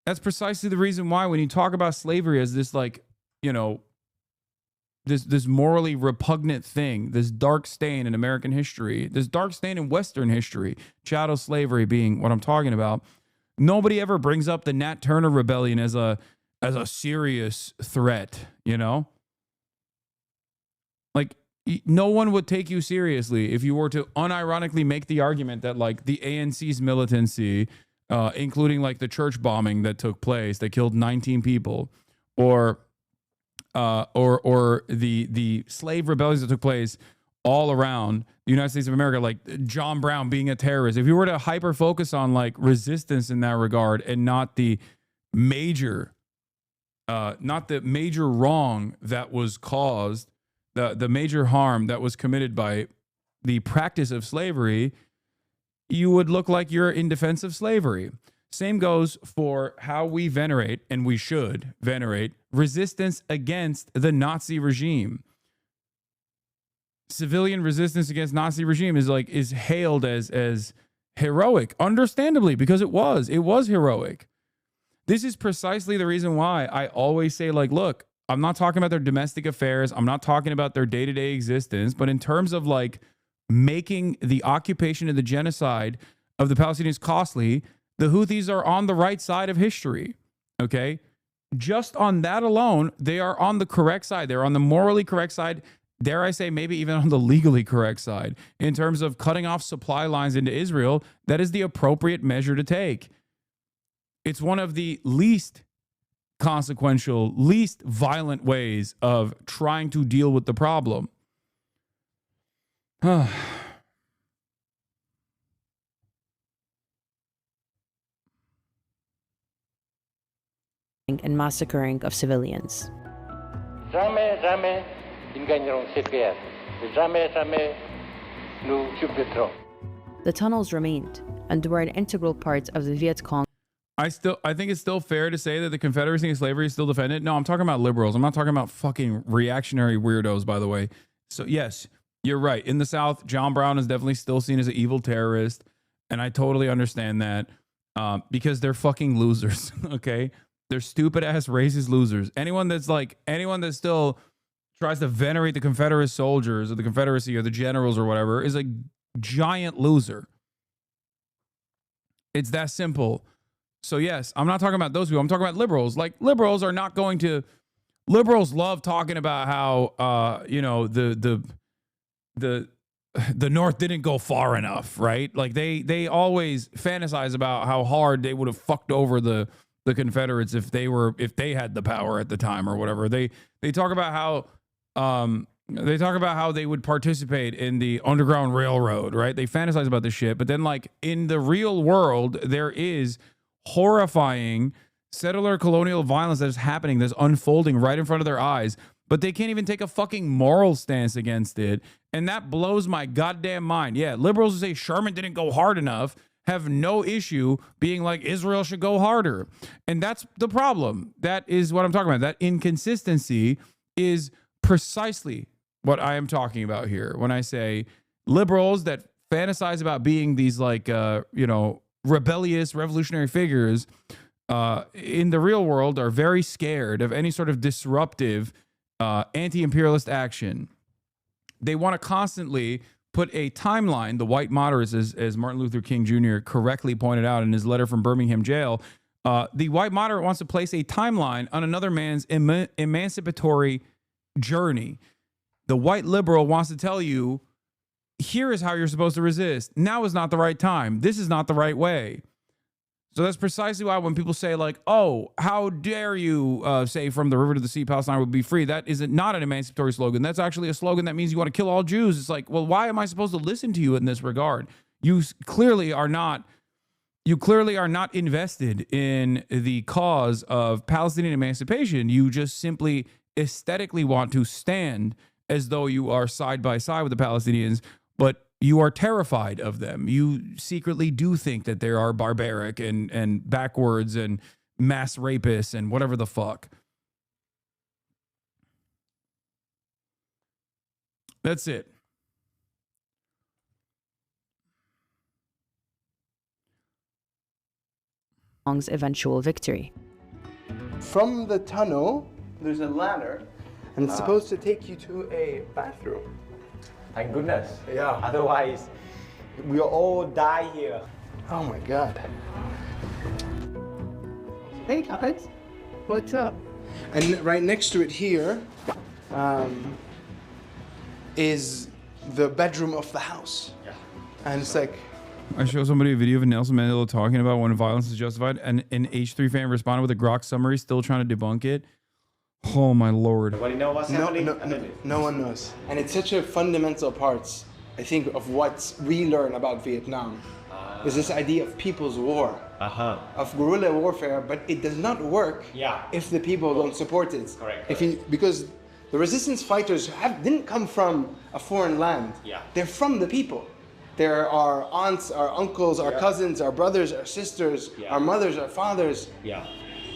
Speaker 1: That's precisely the reason why when you talk about slavery as this, like, you know, this morally repugnant thing, this dark stain in American history, this dark stain in Western history, chattel slavery being what I'm talking about, nobody ever brings up the Nat Turner Rebellion as a serious threat, you know? Like, no one would take you seriously if you were to unironically make the argument that, like, the ANC's militancy, including, like, the church bombing that took place that killed 19 people, or the slave rebellions that took place all around the United States of America, like John Brown being a terrorist. If you were to hyper focus on, like, resistance in that regard and not the major wrong that was caused, the major harm that was committed by the practice of slavery, you would look like you're in defense of slavery. Same goes for how we venerate, and we should venerate, resistance against the Nazi regime. Civilian resistance against Nazi regime is hailed as heroic, understandably, because it was heroic. This is precisely the reason why I always say, like, look, I'm not talking about their domestic affairs. I'm not talking about their day-to-day existence, but in terms of, like, making the occupation and the genocide of the Palestinians costly, the Houthis are on the right side of history, okay? Just on that alone, they are on the correct side. They're on the morally correct side, dare I say, maybe even on the legally correct side. In terms of cutting off supply lines into Israel, that is the appropriate measure to take. It's one of the least consequential, least violent ways of trying to deal with the problem.
Speaker 2: And massacring of civilians.
Speaker 15: Jamais, jamais, ils gagneront ces guerres. Jamais, jamais, nous submettrons.
Speaker 2: The tunnels remained and were an integral part of the Viet Cong.
Speaker 1: I think it's still fair to say that the Confederacy and slavery is still defended. No, I'm talking about liberals. I'm not talking about fucking reactionary weirdos, by the way. So yes, you're right. In the South, John Brown is definitely still seen as an evil terrorist. And I totally understand that because they're fucking losers, okay? They're stupid ass racist losers. Anyone that still tries to venerate the Confederate soldiers or the Confederacy or the generals or whatever is a giant loser. It's that simple. So yes, I'm not talking about those people. I'm talking about liberals. Like, liberals are not going to. Liberals love talking about how the North didn't go far enough, right? Like they always fantasize about how hard they would have fucked over the Confederates if they had the power at the time or whatever. They talk about how they would participate in the Underground Railroad, right? They fantasize about this shit, but then, like, in the real world, there is horrifying settler colonial violence that is happening, that's unfolding right in front of their eyes, but they can't even take a fucking moral stance against it. And that blows my goddamn mind. Yeah, liberals who say Sherman didn't go hard enough have no issue being like Israel should go harder. And that's the problem. That is what I'm talking about. That inconsistency is precisely what I am talking about here when I say liberals that fantasize about being these, like, rebellious revolutionary figures in the real world are very scared of any sort of disruptive anti-imperialist action. They want to constantly put a timeline, the white moderates, as Martin Luther King Jr. correctly pointed out in his letter from Birmingham jail, the white moderate wants to place a timeline on another man's emancipatory journey. The white liberal wants to tell you, here is how you're supposed to resist. Now is not the right time. This is not the right way. So that's precisely why when people say, like, oh, how dare you say from the river to the sea, Palestine will be free. That is not an emancipatory slogan. That's actually a slogan that means you want to kill all Jews. It's like, well, why am I supposed to listen to you in this regard? You clearly are not invested in the cause of Palestinian emancipation. You just simply aesthetically want to stand as though you are side by side with the Palestinians, but you are terrified of them. You secretly do think that they are barbaric and backwards and mass rapists and whatever the fuck. That's it.
Speaker 2: Hong's eventual victory.
Speaker 4: From the tunnel, there's a ladder, and it's supposed to take you to a bathroom.
Speaker 5: Thank goodness.
Speaker 4: Yeah.
Speaker 5: Otherwise, we'll all die here.
Speaker 4: Oh my God. Hey guys, what's up? And right next to it here is the bedroom of the house. Yeah. And it's like,
Speaker 1: I show somebody a video of Nelson Mandela talking about when violence is justified, and an H3 fan responded with a grok summary, still trying to debunk it. Oh my lord.
Speaker 5: Nobody knows what's happening?
Speaker 4: No one knows. And it's such a fundamental part, I think, of what we learn about Vietnam. Is this idea of people's war, of guerrilla warfare, but it does not work if the people don't support it.
Speaker 5: Correct.
Speaker 4: Because the resistance fighters didn't come from a foreign land. They're from the people. They're our aunts, our uncles, our cousins, our brothers, our sisters, our mothers, our fathers.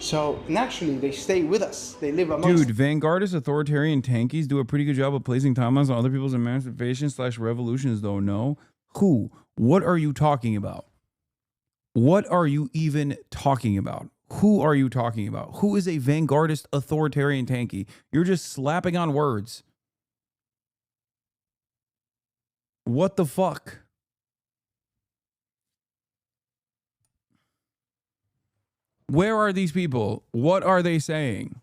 Speaker 4: So naturally, they stay with us. They live amongst.
Speaker 1: Dude, vanguardist authoritarian tankies do a pretty good job of placing timelines on other people's emancipation/revolutions, though. No, who? What are you talking about? What are you even talking about? Who are you talking about? Who is a vanguardist authoritarian tanky? You're just slapping on words. What the fuck? Where are these people? What are they saying?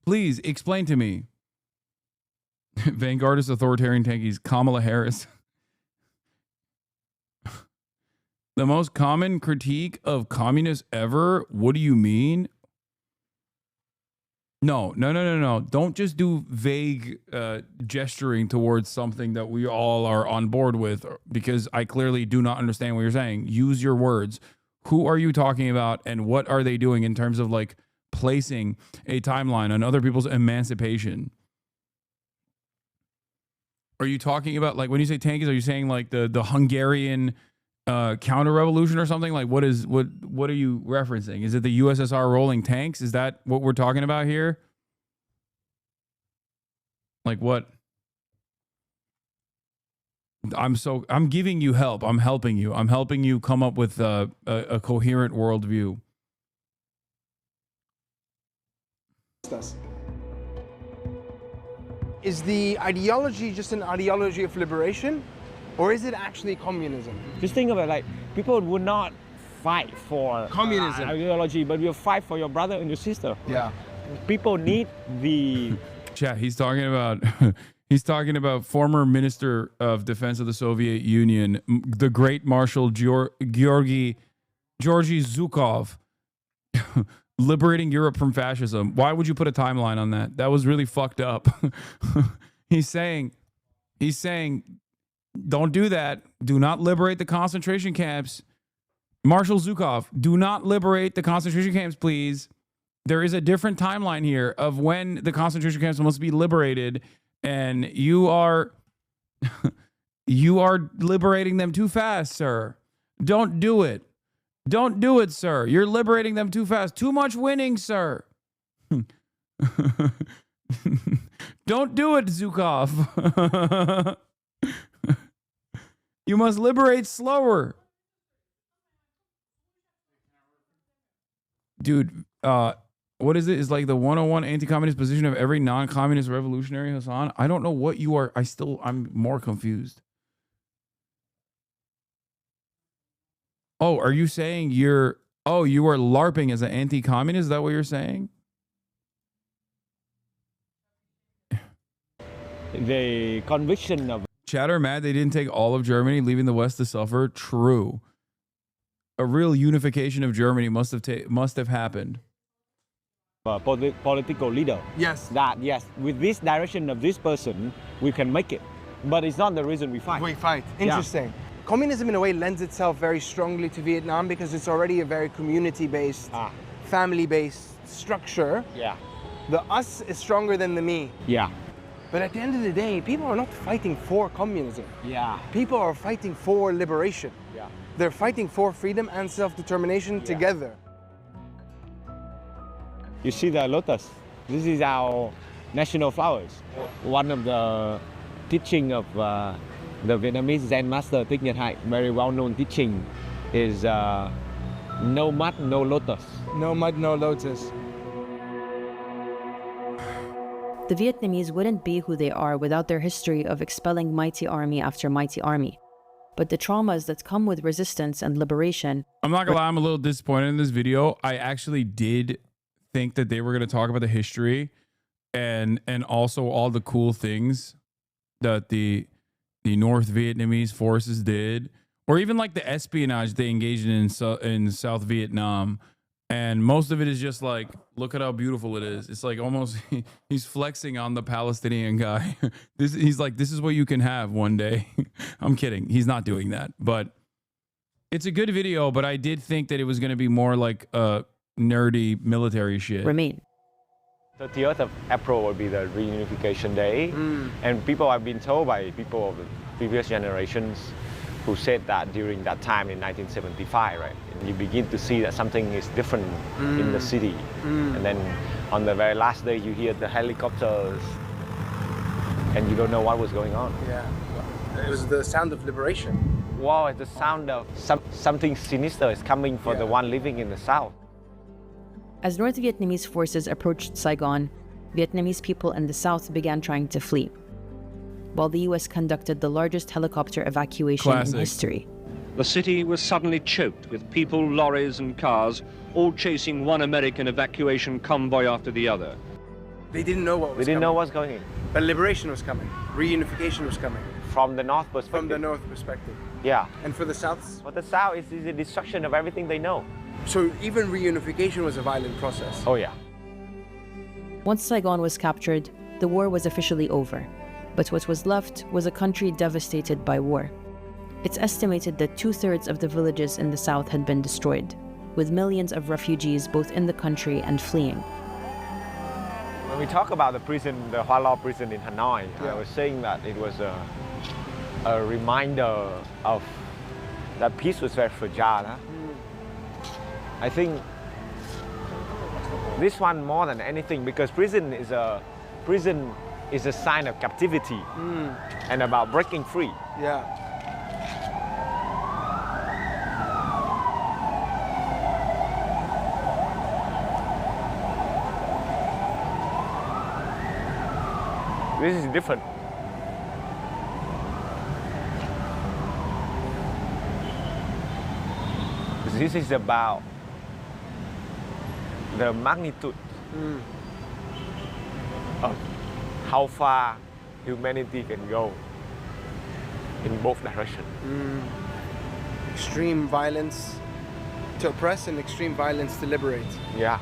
Speaker 1: Please explain to me. Vanguardist authoritarian tankies, Kamala Harris. The most common critique of communists ever? What do you mean? No. Don't just do vague gesturing towards something that we all are on board with, because I clearly do not understand what you're saying. Use your words. Who are you talking about, and what are they doing in terms of like placing a timeline on other people's emancipation? Are you talking about, like, when you say tankies, are you saying like the Hungarian counter-revolution or something? Like, what are you referencing? Is it the USSR rolling tanks? Is that what we're talking about here? Like what? I'm giving you help. I'm helping you. I'm helping you come up with a coherent worldview.
Speaker 4: Is the ideology just an ideology of liberation, or is it actually communism?
Speaker 5: Just think about it, like, people would not fight for
Speaker 4: communism
Speaker 5: ideology, but will fight for your brother and your sister.
Speaker 4: Yeah.
Speaker 5: People need the...
Speaker 1: Chat, he's talking about... He's talking about former Minister of Defense of the Soviet Union, the great Marshal Georgy Zhukov, liberating Europe from fascism. Why would you put a timeline on that? That was really fucked up. He's saying, don't do that. Do not liberate the concentration camps. Marshal Zhukov, do not liberate the concentration camps, please. There is a different timeline here of when the concentration camps must be liberated. And you are liberating them too fast, sir. Don't do it. Don't do it, sir. You're liberating them too fast. Too much winning, sir. Don't do it, Zhukov. You must liberate slower. Dude, what is it? Is like the 101 anti-communist position of every non-communist revolutionary, Hasan? I don't know what you are. I'm more confused. Oh, are you saying you are LARPing as an anti-communist? Is that what you're saying?
Speaker 5: The conviction of...
Speaker 1: Chatter mad they didn't take all of Germany, leaving the West to suffer. True. A real unification of Germany must have happened.
Speaker 5: Political leader.
Speaker 4: Yes.
Speaker 5: Yes, with this direction of this person, we can make it. But it's not the reason we fight.
Speaker 4: We fight. Interesting. Yeah. Communism, in a way, lends itself very strongly to Vietnam because it's already a very community-based, family-based structure.
Speaker 5: Yeah.
Speaker 4: The us is stronger than the me.
Speaker 5: Yeah.
Speaker 4: But at the end of the day, people are not fighting for communism.
Speaker 5: Yeah.
Speaker 4: People are fighting for liberation.
Speaker 5: Yeah.
Speaker 4: They're fighting for freedom and self-determination together.
Speaker 5: You see the lotus? This is our national flowers. One of the teaching of the Vietnamese Zen master Thich Nhat Hanh, very well-known teaching, is no mud, no lotus.
Speaker 4: No mud, no lotus.
Speaker 2: The Vietnamese wouldn't be who they are without their history of expelling mighty army after mighty army. But the traumas that come with resistance and liberation...
Speaker 1: I'm not gonna lie, I'm a little disappointed in this video. I actually did think that they were gonna talk about the history and also all the cool things that the North Vietnamese forces did, or even like the espionage they engaged in South Vietnam. And most of it is just like, look at how beautiful it is. It's like almost he's flexing on the Palestinian guy. He's like, this is what you can have one day. I'm kidding. He's not doing that. But it's a good video, but I did think that it was going to be more like nerdy military shit.
Speaker 2: Remain.
Speaker 5: 30th of April will be the reunification day. And people have been told by people of the previous generations who said that during that time in 1975, right? And you begin to see that something is different in the city. And then on the very last day, you hear the helicopters and you don't know what was going on.
Speaker 4: Yeah, it was the sound of liberation.
Speaker 5: Wow, it's the sound of something sinister is coming for the one living in the south.
Speaker 2: As North Vietnamese forces approached Saigon, Vietnamese people in the south began trying to flee, while the US conducted the largest helicopter evacuation in history.
Speaker 16: The city was suddenly choked with people, lorries and cars, all chasing one American evacuation convoy after the other.
Speaker 4: They didn't know what was coming.
Speaker 5: They didn't know what's going on.
Speaker 4: But liberation was coming. Reunification was coming.
Speaker 5: From the north perspective.
Speaker 4: From the north perspective.
Speaker 5: Yeah.
Speaker 4: And for the south?
Speaker 5: For the south, it's the destruction of everything they know.
Speaker 4: So even reunification was a violent process.
Speaker 5: Oh yeah.
Speaker 2: Once Saigon was captured, the war was officially over. But what was left was a country devastated by war. It's estimated that 2/3 of the villages in the south had been destroyed, with millions of refugees both in the country and fleeing.
Speaker 5: When we talk about the prison, the Hoa Lo prison in Hanoi, I was saying that it was a reminder of that peace was very fragile. Huh? I think this one more than anything, because prison is a sign of captivity and about breaking free.
Speaker 4: Yeah.
Speaker 5: This is different. This is about the magnitude of how far humanity can go in both directions.
Speaker 4: Extreme violence to oppress and extreme violence to liberate.
Speaker 5: Yeah.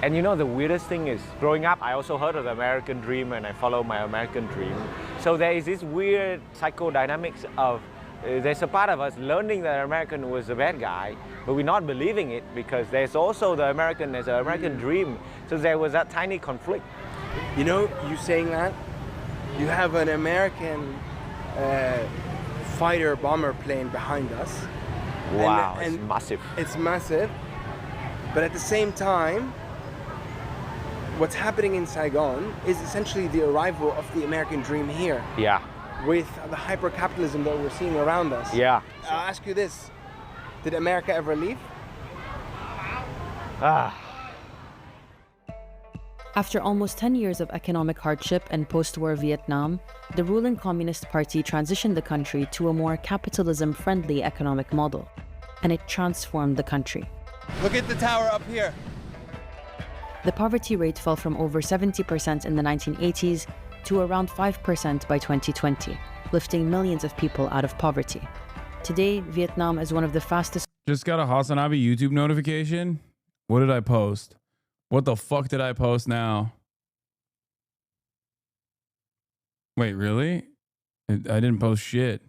Speaker 5: And you know, the weirdest thing is, growing up, I also heard of the American dream and I follow my American dream. So there is this weird psychodynamics of, there's a part of us learning that American was a bad guy, but we're not believing it because there's also the American, there's an American dream. So there was that tiny conflict.
Speaker 4: You know, you saying that, you have an American fighter bomber plane behind us.
Speaker 5: Wow, it's massive.
Speaker 4: It's massive, but at the same time, what's happening in Saigon is essentially the arrival of the American dream here.
Speaker 5: Yeah.
Speaker 4: With the hyper-capitalism that we're seeing around us.
Speaker 5: Yeah.
Speaker 4: I'll ask you this, did America ever leave?
Speaker 2: After almost 10 years of economic hardship and post-war Vietnam, the ruling Communist Party transitioned the country to a more capitalism-friendly economic model, and it transformed the country.
Speaker 4: Look at the tower up here.
Speaker 2: The poverty rate fell from over 70% in the 1980s to around 5% by 2020, lifting millions of people out of poverty. Today, Vietnam is one of the fastest...
Speaker 1: Just got a Hasanabi YouTube notification. What did I post? What the fuck did I post now? Wait, really? I didn't post shit.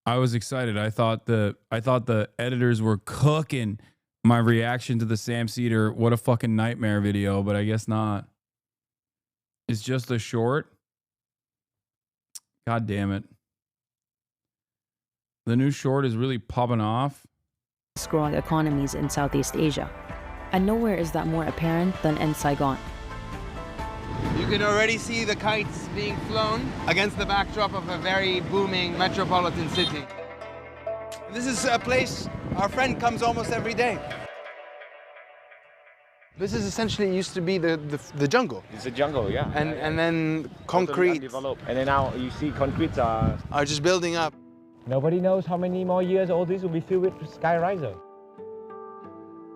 Speaker 1: I was excited. I thought the editors were cooking my reaction to the Sam Cedar "What a Fucking Nightmare" video, but I guess not. It's just a short. God damn it. The new short is really popping off.
Speaker 2: Growing economies in Southeast Asia. And nowhere is that more apparent than in Saigon.
Speaker 4: You can already see the kites being flown against the backdrop of a very booming metropolitan city. This is a place our friend comes almost every day. This is essentially used to be the jungle.
Speaker 5: It's a jungle, yeah.
Speaker 4: And then concrete.
Speaker 5: And then now you see concretes are
Speaker 4: just building up.
Speaker 5: Nobody knows how many more years all this will be filled with skyriser.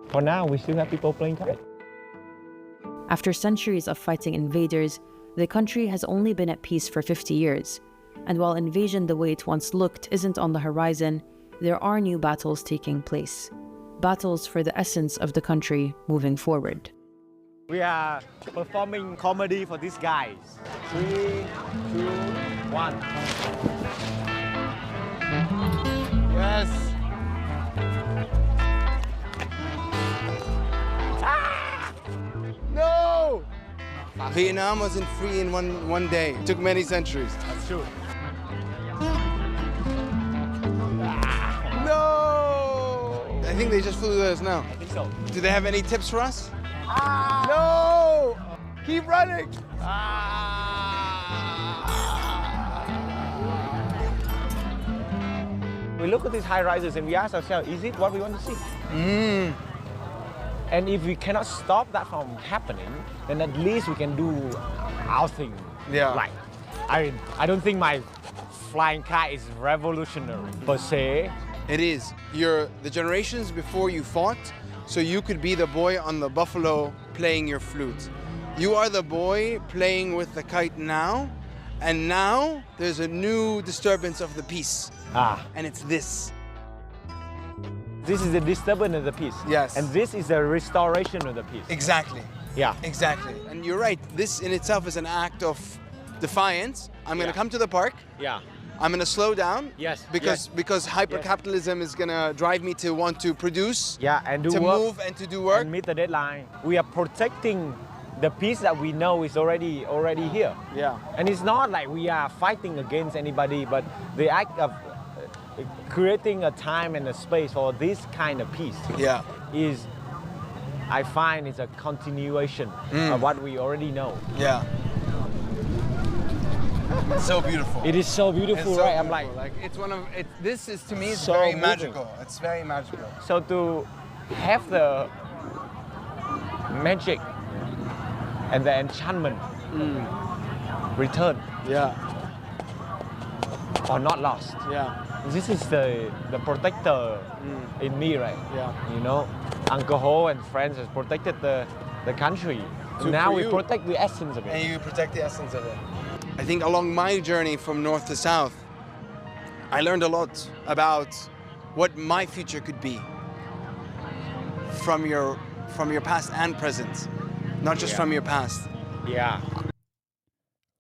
Speaker 5: For now, we still have people playing kite.
Speaker 2: After centuries of fighting invaders, the country has only been at peace for 50 years. And while invasion the way it once looked isn't on the horizon, there are new battles taking place. Battles for the essence of the country moving forward.
Speaker 5: We are performing comedy for these guys. 3, 2, 1.
Speaker 4: Yes. No! Vietnam wasn't free in one day. It took many centuries.
Speaker 5: That's true.
Speaker 4: No! I think they just flew at us now.
Speaker 5: I think so.
Speaker 4: Do they have any tips for us? No! Keep running!
Speaker 5: We look at these high rises and we ask ourselves, is it what we want to see? And if we cannot stop that from happening, then at least we can do our thing.
Speaker 4: Yeah.
Speaker 5: Like, I don't think my flying kite is revolutionary per se.
Speaker 4: It is. You're the generations before you fought, so you could be the boy on the buffalo playing your flute. You are the boy playing with the kite now, and now there's a new disturbance of the peace. And it's this.
Speaker 5: This is the disturbance of the peace.
Speaker 4: Yes.
Speaker 5: And this is the restoration of the peace.
Speaker 4: Exactly.
Speaker 5: Yeah.
Speaker 4: Exactly. And you're right. This in itself is an act of defiance. I'm going to come to the park.
Speaker 5: Yeah.
Speaker 4: I'm going to slow down.
Speaker 5: Yes.
Speaker 4: Because hyper-capitalism is going to drive me to want to produce.
Speaker 5: Yeah, and do
Speaker 4: to
Speaker 5: work.
Speaker 4: Move and to do work.
Speaker 5: And meet the deadline. We are protecting the peace that we know is already here.
Speaker 4: Yeah.
Speaker 5: And it's not like we are fighting against anybody, but the act of creating a time and a space for this kind of peace is, I find, is a continuation of what we already know.
Speaker 4: Yeah. It's so beautiful.
Speaker 5: It is so beautiful,
Speaker 4: so
Speaker 5: right?
Speaker 4: Beautiful.
Speaker 5: I'm like
Speaker 4: it's one of it. This is to me is
Speaker 5: so
Speaker 4: very
Speaker 5: moving.
Speaker 4: magical. It's very magical.
Speaker 5: So to have the magic and the enchantment return, or not lost.
Speaker 4: Yeah.
Speaker 5: This is the protector in me, right?
Speaker 4: Yeah.
Speaker 5: You know, Uncle Ho and friends has protected the country.
Speaker 4: So
Speaker 5: now we
Speaker 4: you,
Speaker 5: protect the essence of it.
Speaker 4: And you protect the essence of it. I think along my journey from north to south, I learned a lot about what my future could be from your past and present, not just from your past.
Speaker 5: Yeah.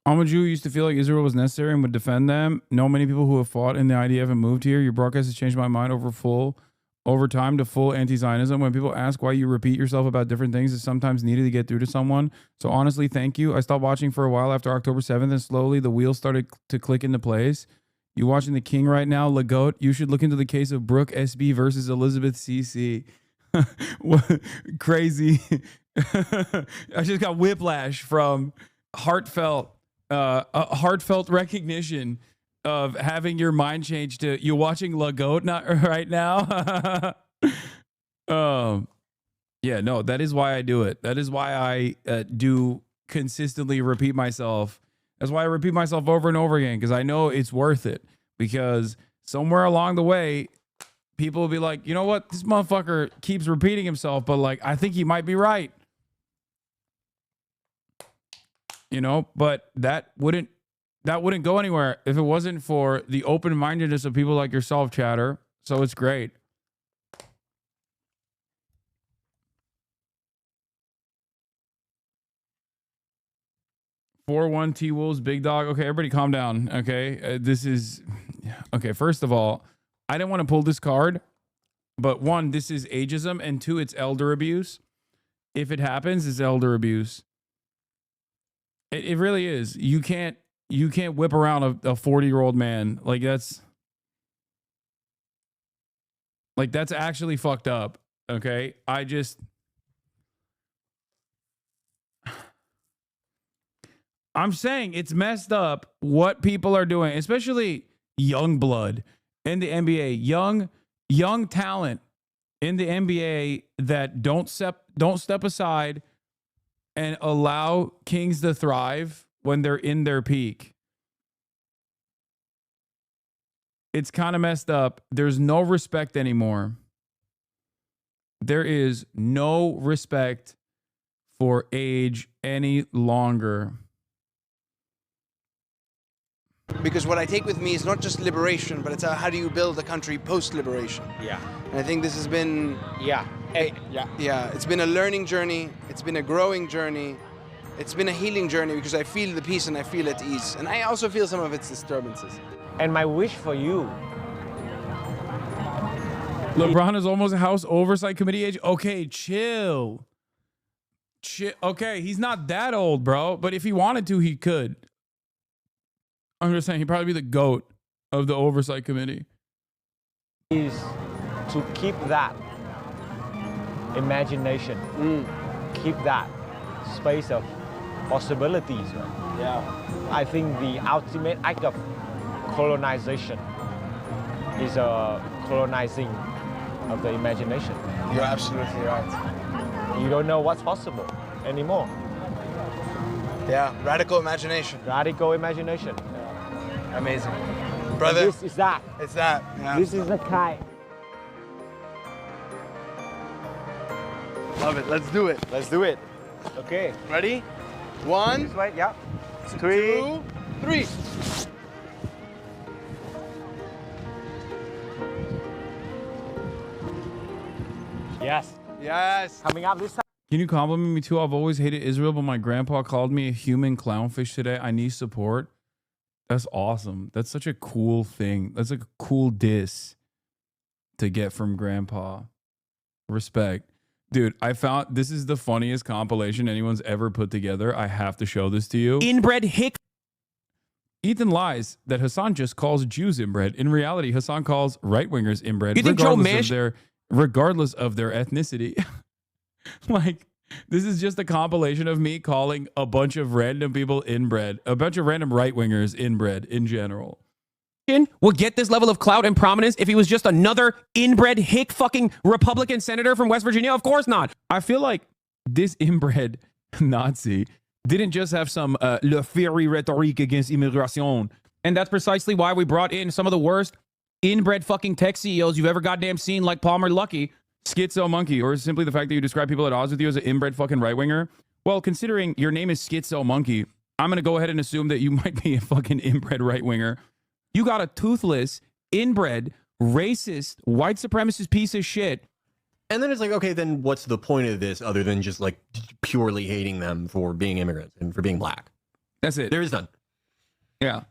Speaker 1: Ahmad Jew used to feel like Israel was necessary and would defend them. Know many people who have fought in the IDF and moved here. Your broadcast has changed my mind over time to full anti-Zionism. When people ask why you repeat yourself about different things, it's sometimes needed to get through to someone. So honestly, thank you. I stopped watching for a while after October 7th, and slowly the wheels started to click into place. You watching The King right now, Lagoat? You should look into the case of Brooke SB versus Elizabeth CC. Crazy. I just got whiplash from heartfelt recognition of having your mind change to you're watching Lagoat not right now. Yeah, no, that is why I do it. That is why I do consistently repeat myself. That's why I repeat myself over and over again, because I know it's worth it. Because somewhere along the way, people will be like, you know what, this motherfucker keeps repeating himself, but like I think he might be right. You know, but that wouldn't go anywhere if it wasn't for the open-mindedness of people like yourself, Chatter. So it's great. 4-1 T-Wolves, big dog. Okay, everybody calm down. Okay, okay, first of all, I didn't want to pull this card, but one, this is ageism, and two, it's elder abuse. If it happens, it's elder abuse. It really is. You can't whip around a 40-year-old man. Like, that's Like, that's actually fucked up. Okay. I'm saying it's messed up what people are doing, especially young blood in the NBA, young talent in the NBA that don't step aside and allow kings to thrive when they're in their peak. It's kind of messed up. There's no respect anymore. There is no respect for age any longer.
Speaker 4: Because what I take with me is not just liberation, but it's how do you build a country post-liberation.
Speaker 5: Yeah.
Speaker 4: And I think this has been...
Speaker 5: Yeah.
Speaker 4: Yeah, it's been a learning journey. It's been a growing journey. It's been a healing journey because I feel the peace and I feel at ease. And I also feel some of its disturbances.
Speaker 5: And my wish for you...
Speaker 1: LeBron is almost a House Oversight Committee age. Okay, chill. Okay, he's not that old, bro. But if he wanted to, he could. I'm just saying he'd probably be the GOAT of the Oversight Committee.
Speaker 5: Is to keep that imagination, keep that space of possibilities. Right?
Speaker 4: Yeah.
Speaker 5: I think the ultimate act of colonization is a colonizing of the imagination.
Speaker 4: You're absolutely right.
Speaker 5: You don't know what's possible anymore.
Speaker 4: Yeah, radical imagination.
Speaker 5: Radical imagination.
Speaker 4: Amazing. Brother.
Speaker 5: And this is that.
Speaker 4: It's that. Yeah.
Speaker 5: This is the kind.
Speaker 4: Love it. Let's do it.
Speaker 5: Let's do it. Okay.
Speaker 4: Ready? 1.
Speaker 5: This way, yeah.
Speaker 4: 2, 3.
Speaker 5: Yes.
Speaker 4: Yes.
Speaker 5: Coming up this time.
Speaker 1: Can you compliment me too? I've always hated Israel, but my grandpa called me a human clownfish today. I need support. That's awesome. That's such a cool thing. That's like a cool diss to get from grandpa. Respect. Dude, I found this is the funniest compilation anyone's ever put together. I have to show this to you.
Speaker 17: Inbred hick.
Speaker 1: Ethan lies that Hasan just calls Jews inbred. In reality, Hasan calls right-wingers inbred,
Speaker 17: You think Joe Mish?
Speaker 1: regardless of their ethnicity. Like, this is just a compilation of me calling a bunch of random people inbred, a bunch of random right-wingers inbred in general.
Speaker 17: Would get this level of clout and prominence if he was just another inbred hick fucking Republican senator from West Virginia? Of course not.
Speaker 1: I feel like this inbred Nazi didn't just have some le fiery rhetoric against immigration.
Speaker 17: And that's precisely why we brought in some of the worst inbred fucking tech CEOs you've ever goddamn seen, like Palmer Luckey.
Speaker 1: Schizo monkey, or simply the fact that you describe people at odds with you as an inbred fucking right-winger. Well, considering your name is Schizo monkey, I'm going to go ahead and assume that you might be a fucking inbred right-winger. You got a toothless, inbred, racist, white supremacist piece of shit.
Speaker 18: And then it's like, okay, then what's the point of this other than just like purely hating them for being immigrants and for being black?
Speaker 1: That's it.
Speaker 18: There is none.
Speaker 1: Yeah.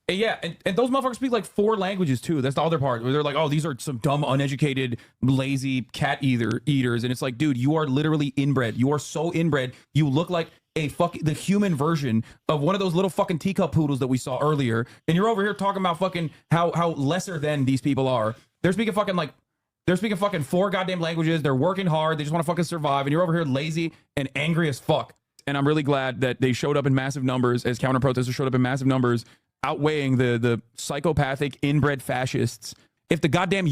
Speaker 17: And yeah, and those motherfuckers speak like 4 languages too. That's the other part where they're like, oh, these are some dumb, uneducated, lazy cat eaters. And it's like, dude, you are literally inbred. You are so inbred. You look like the human version of one of those little fucking teacup poodles that we saw earlier. And you're over here talking about fucking how lesser than these people are. They're speaking fucking 4 goddamn languages. They're working hard. They just want to fucking survive. And you're over here lazy and angry as fuck. And I'm really glad that they showed up in massive numbers as counter protesters showed up in massive numbers, outweighing the psychopathic inbred fascists. If the goddamn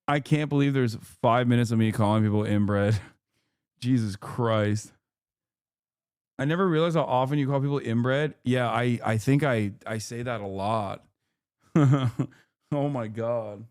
Speaker 1: I can't believe there's 5 minutes of me calling people inbred. Jesus Christ. I never realized how often you call people inbred. Yeah, I think I say that a lot. Oh my God.